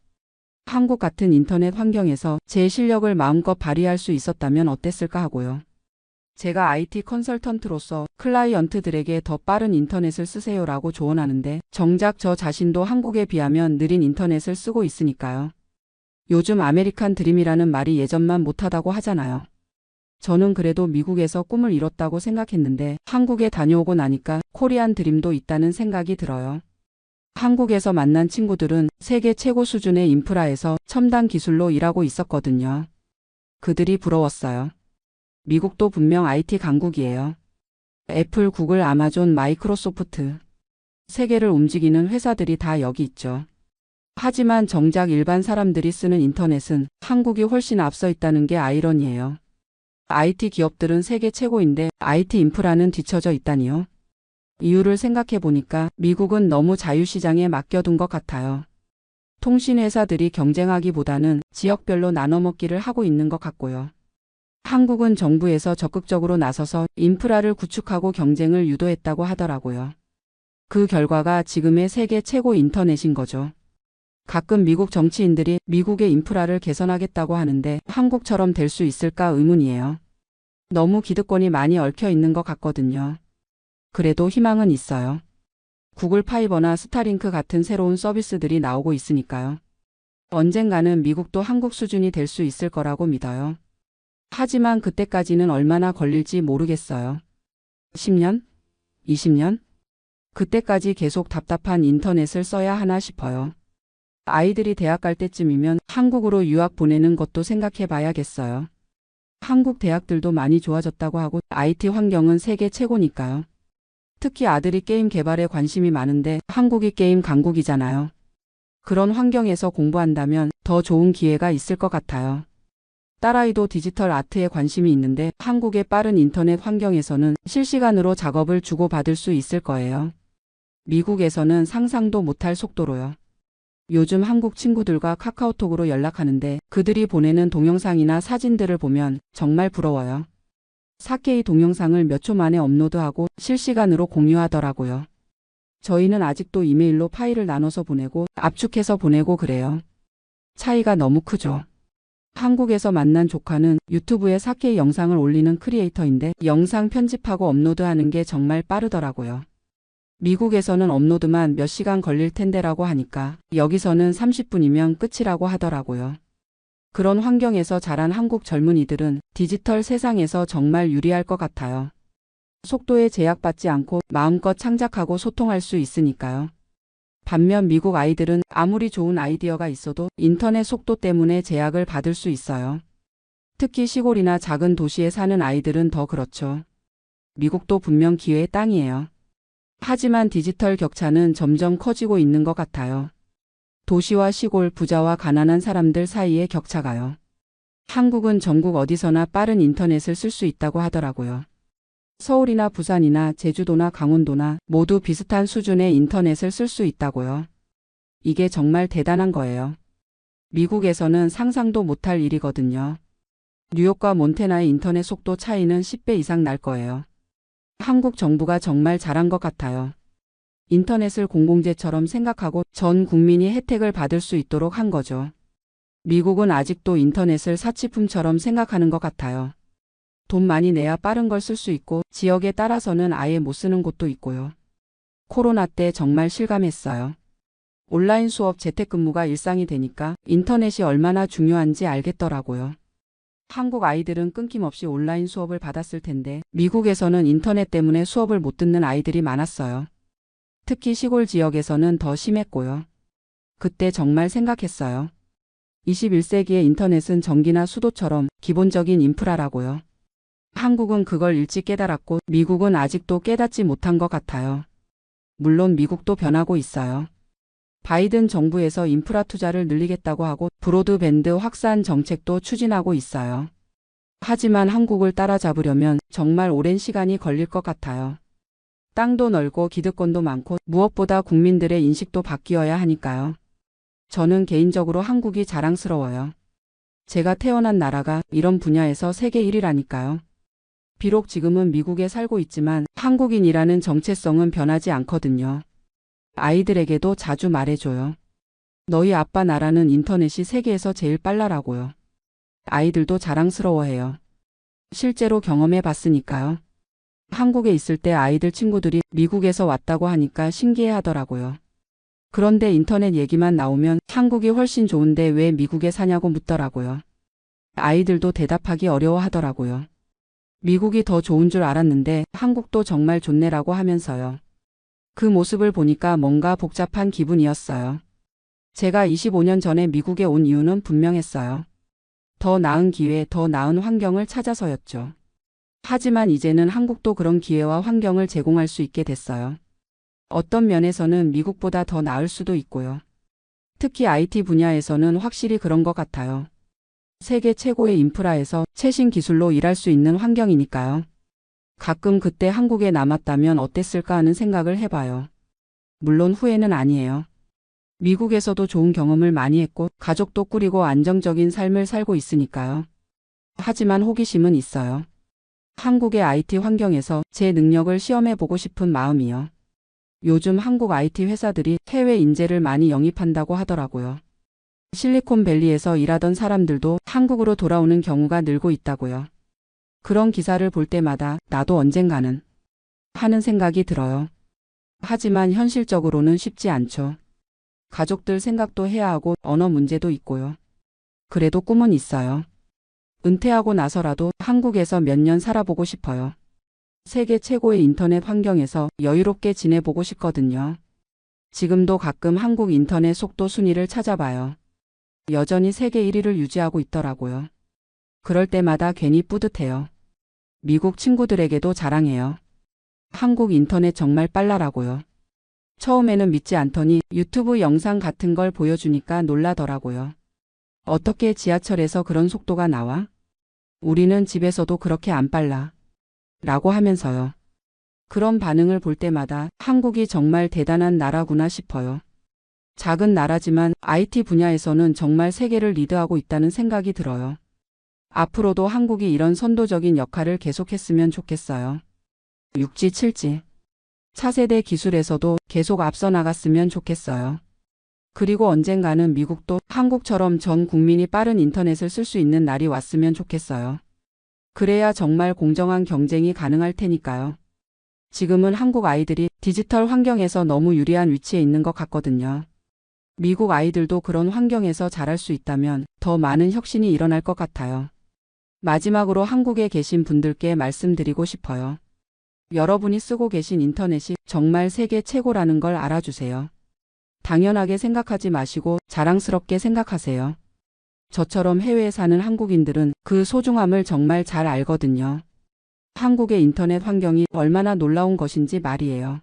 한국 같은 인터넷 환경에서 제 실력을 마음껏 발휘할 수 있었다면 어땠을까 하고요. 제가 IT 컨설턴트로서 클라이언트들에게 더 빠른 인터넷을 쓰세요라고 조언하는데 정작 저 자신도 한국에 비하면 느린 인터넷을 쓰고 있으니까요. 요즘 아메리칸 드림이라는 말이 예전만 못하다고 하잖아요. 저는 그래도 미국에서 꿈을 이뤘다고 생각했는데 한국에 다녀오고 나니까 코리안 드림도 있다는 생각이 들어요. 한국에서 만난 친구들은 세계 최고 수준의 인프라에서 첨단 기술로 일하고 있었거든요. 그들이 부러웠어요. 미국도 분명 IT 강국이에요. 애플, 구글, 아마존, 마이크로소프트. 세계를 움직이는 회사들이 다 여기 있죠. 하지만 정작 일반 사람들이 쓰는 인터넷은 한국이 훨씬 앞서 있다는 게 아이러니예요. IT 기업들은 세계 최고인데 IT 인프라는 뒤처져 있다니요. 이유를 생각해 보니까 미국은 너무 자유시장에 맡겨둔 것 같아요. 통신회사들이 경쟁하기보다는 지역별로 나눠먹기를 하고 있는 것 같고요. 한국은 정부에서 적극적으로 나서서 인프라를 구축하고 경쟁을 유도했다고 하더라고요. 그 결과가 지금의 세계 최고 인터넷인 거죠. 가끔 미국 정치인들이 미국의 인프라를 개선하겠다고 하는데 한국처럼 될 수 있을까 의문이에요. 너무 기득권이 많이 얽혀 있는 것 같거든요. 그래도 희망은 있어요. 구글 파이버나 스타링크 같은 새로운 서비스들이 나오고 있으니까요. 언젠가는 미국도 한국 수준이 될 수 있을 거라고 믿어요. 하지만 그때까지는 얼마나 걸릴지 모르겠어요. 10년? 20년? 그때까지 계속 답답한 인터넷을 써야 하나 싶어요. 아이들이 대학 갈 때쯤이면 한국으로 유학 보내는 것도 생각해 봐야겠어요. 한국 대학들도 많이 좋아졌다고 하고 IT 환경은 세계 최고니까요. 특히 아들이 게임 개발에 관심이 많은데 한국이 게임 강국이잖아요. 그런 환경에서 공부한다면 더 좋은 기회가 있을 것 같아요. 딸아이도 디지털 아트에 관심이 있는데 한국의 빠른 인터넷 환경에서는 실시간으로 작업을 주고받을 수 있을 거예요. 미국에서는 상상도 못할 속도로요. 요즘 한국 친구들과 카카오톡으로 연락하는데 그들이 보내는 동영상이나 사진들을 보면 정말 부러워요. 4K 동영상을 몇 초 만에 업로드하고 실시간으로 공유하더라고요. 저희는 아직도 이메일로 파일을 나눠서 보내고 압축해서 보내고 그래요. 차이가 너무 크죠. 한국에서 만난 조카는 유튜브에 4K 영상을 올리는 크리에이터인데 영상 편집하고 업로드하는 게 정말 빠르더라고요. 미국에서는 업로드만 몇 시간 걸릴 텐데라고 하니까 여기서는 30분이면 끝이라고 하더라고요. 그런 환경에서 자란 한국 젊은이들은 디지털 세상에서 정말 유리할 것 같아요. 속도에 제약받지 않고 마음껏 창작하고 소통할 수 있으니까요. 반면 미국 아이들은 아무리 좋은 아이디어가 있어도 인터넷 속도 때문에 제약을 받을 수 있어요. 특히 시골이나 작은 도시에 사는 아이들은 더 그렇죠. 미국도 분명 기회의 땅이에요. 하지만 디지털 격차는 점점 커지고 있는 것 같아요. 도시와 시골, 부자와 가난한 사람들 사이의 격차가요. 한국은 전국 어디서나 빠른 인터넷을 쓸 수 있다고 하더라고요. 서울이나 부산이나 제주도나 강원도나 모두 비슷한 수준의 인터넷을 쓸 수 있다고요. 이게 정말 대단한 거예요. 미국에서는 상상도 못할 일이거든요. 뉴욕과 몬태나의 인터넷 속도 차이는 10배 이상 날 거예요. 한국 정부가 정말 잘한 것 같아요. 인터넷을 공공재처럼 생각하고 전 국민이 혜택을 받을 수 있도록 한 거죠. 미국은 아직도 인터넷을 사치품처럼 생각하는 것 같아요. 돈 많이 내야 빠른 걸 쓸 수 있고 지역에 따라서는 아예 못 쓰는 곳도 있고요. 코로나 때 정말 실감했어요. 온라인 수업 재택근무가 일상이 되니까 인터넷이 얼마나 중요한지 알겠더라고요. 한국 아이들은 끊김없이 온라인 수업을 받았을 텐데 미국에서는 인터넷 때문에 수업을 못 듣는 아이들이 많았어요. 특히 시골 지역에서는 더 심했고요. 그때 정말 생각했어요. 21세기의 인터넷은 전기나 수도처럼 기본적인 인프라라고요. 한국은 그걸 일찍 깨달았고 미국은 아직도 깨닫지 못한 것 같아요. 물론 미국도 변하고 있어요. 바이든 정부에서 인프라 투자를 늘리겠다고 하고 브로드밴드 확산 정책도 추진하고 있어요. 하지만 한국을 따라잡으려면 정말 오랜 시간이 걸릴 것 같아요. 땅도 넓고 기득권도 많고 무엇보다 국민들의 인식도 바뀌어야 하니까요. 저는 개인적으로 한국이 자랑스러워요. 제가 태어난 나라가 이런 분야에서 세계 1위라니까요. 비록 지금은 미국에 살고 있지만 한국인이라는 정체성은 변하지 않거든요. 아이들에게도 자주 말해줘요. 너희 아빠 나라는 인터넷이 세계에서 제일 빨라라고요. 아이들도 자랑스러워해요. 실제로 경험해 봤으니까요. 한국에 있을 때 아이들 친구들이 미국에서 왔다고 하니까 신기해 하더라고요. 그런데 인터넷 얘기만 나오면 한국이 훨씬 좋은데 왜 미국에 사냐고 묻더라고요. 아이들도 대답하기 어려워 하더라고요. 미국이 더 좋은 줄 알았는데 한국도 정말 좋네라고 하면서요. 그 모습을 보니까 뭔가 복잡한 기분이었어요. 제가 25년 전에 미국에 온 이유는 분명했어요. 더 나은 기회, 더 나은 환경을 찾아서였죠. 하지만 이제는 한국도 그런 기회와 환경을 제공할 수 있게 됐어요. 어떤 면에서는 미국보다 더 나을 수도 있고요. 특히 IT 분야에서는 확실히 그런 것 같아요. 세계 최고의 인프라에서 최신 기술로 일할 수 있는 환경이니까요. 가끔 그때 한국에 남았다면 어땠을까 하는 생각을 해봐요. 물론 후회는 아니에요. 미국에서도 좋은 경험을 많이 했고 가족도 꾸리고 안정적인 삶을 살고 있으니까요. 하지만 호기심은 있어요. 한국의 IT 환경에서 제 능력을 시험해보고 싶은 마음이요. 요즘 한국 IT 회사들이 해외 인재를 많이 영입한다고 하더라고요. 실리콘밸리에서 일하던 사람들도 한국으로 돌아오는 경우가 늘고 있다고요. 그런 기사를 볼 때마다 나도 언젠가는 하는 생각이 들어요. 하지만 현실적으로는 쉽지 않죠. 가족들 생각도 해야 하고 언어 문제도 있고요. 그래도 꿈은 있어요. 은퇴하고 나서라도 한국에서 몇 년 살아보고 싶어요. 세계 최고의 인터넷 환경에서 여유롭게 지내보고 싶거든요. 지금도 가끔 한국 인터넷 속도 순위를 찾아봐요. 여전히 세계 1위를 유지하고 있더라고요. 그럴 때마다 괜히 뿌듯해요. 미국 친구들에게도 자랑해요. 한국 인터넷 정말 빨라라고요. 처음에는 믿지 않더니 유튜브 영상 같은 걸 보여주니까 놀라더라고요. 어떻게 지하철에서 그런 속도가 나와? 우리는 집에서도 그렇게 안 빨라. 라고 하면서요. 그런 반응을 볼 때마다 한국이 정말 대단한 나라구나 싶어요. 작은 나라지만 IT 분야에서는 정말 세계를 리드하고 있다는 생각이 들어요. 앞으로도 한국이 이런 선도적인 역할을 계속했으면 좋겠어요. 6G, 7G. 차세대 기술에서도 계속 앞서 나갔으면 좋겠어요. 그리고 언젠가는 미국도 한국처럼 전 국민이 빠른 인터넷을 쓸 수 있는 날이 왔으면 좋겠어요. 그래야 정말 공정한 경쟁이 가능할 테니까요. 지금은 한국 아이들이 디지털 환경에서 너무 유리한 위치에 있는 것 같거든요. 미국 아이들도 그런 환경에서 자랄 수 있다면 더 많은 혁신이 일어날 것 같아요. 마지막으로 한국에 계신 분들께 말씀드리고 싶어요. 여러분이 쓰고 계신 인터넷이 정말 세계 최고라는 걸 알아주세요. 당연하게 생각하지 마시고 자랑스럽게 생각하세요. 저처럼 해외에 사는 한국인들은 그 소중함을 정말 잘 알거든요. 한국의 인터넷 환경이 얼마나 놀라운 것인지 말이에요.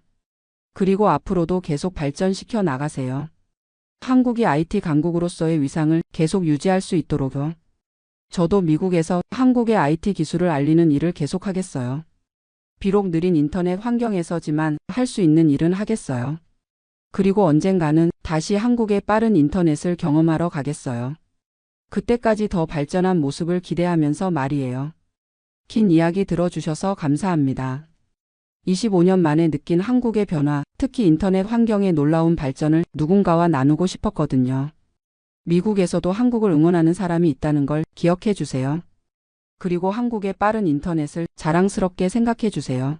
그리고 앞으로도 계속 발전시켜 나가세요. 한국이 IT 강국으로서의 위상을 계속 유지할 수 있도록요. 저도 미국에서 한국의 IT 기술을 알리는 일을 계속하겠어요. 비록 느린 인터넷 환경에서지만 할 수 있는 일은 하겠어요. 그리고 언젠가는 다시 한국의 빠른 인터넷을 경험하러 가겠어요. 그때까지 더 발전한 모습을 기대하면서 말이에요. 긴 이야기 들어주셔서 감사합니다. 25년 만에 느낀 한국의 변화, 특히 인터넷 환경의 놀라운 발전을 누군가와 나누고 싶었거든요. 미국에서도 한국을 응원하는 사람이 있다는 걸 기억해 주세요. 그리고 한국의 빠른 인터넷을 자랑스럽게 생각해 주세요.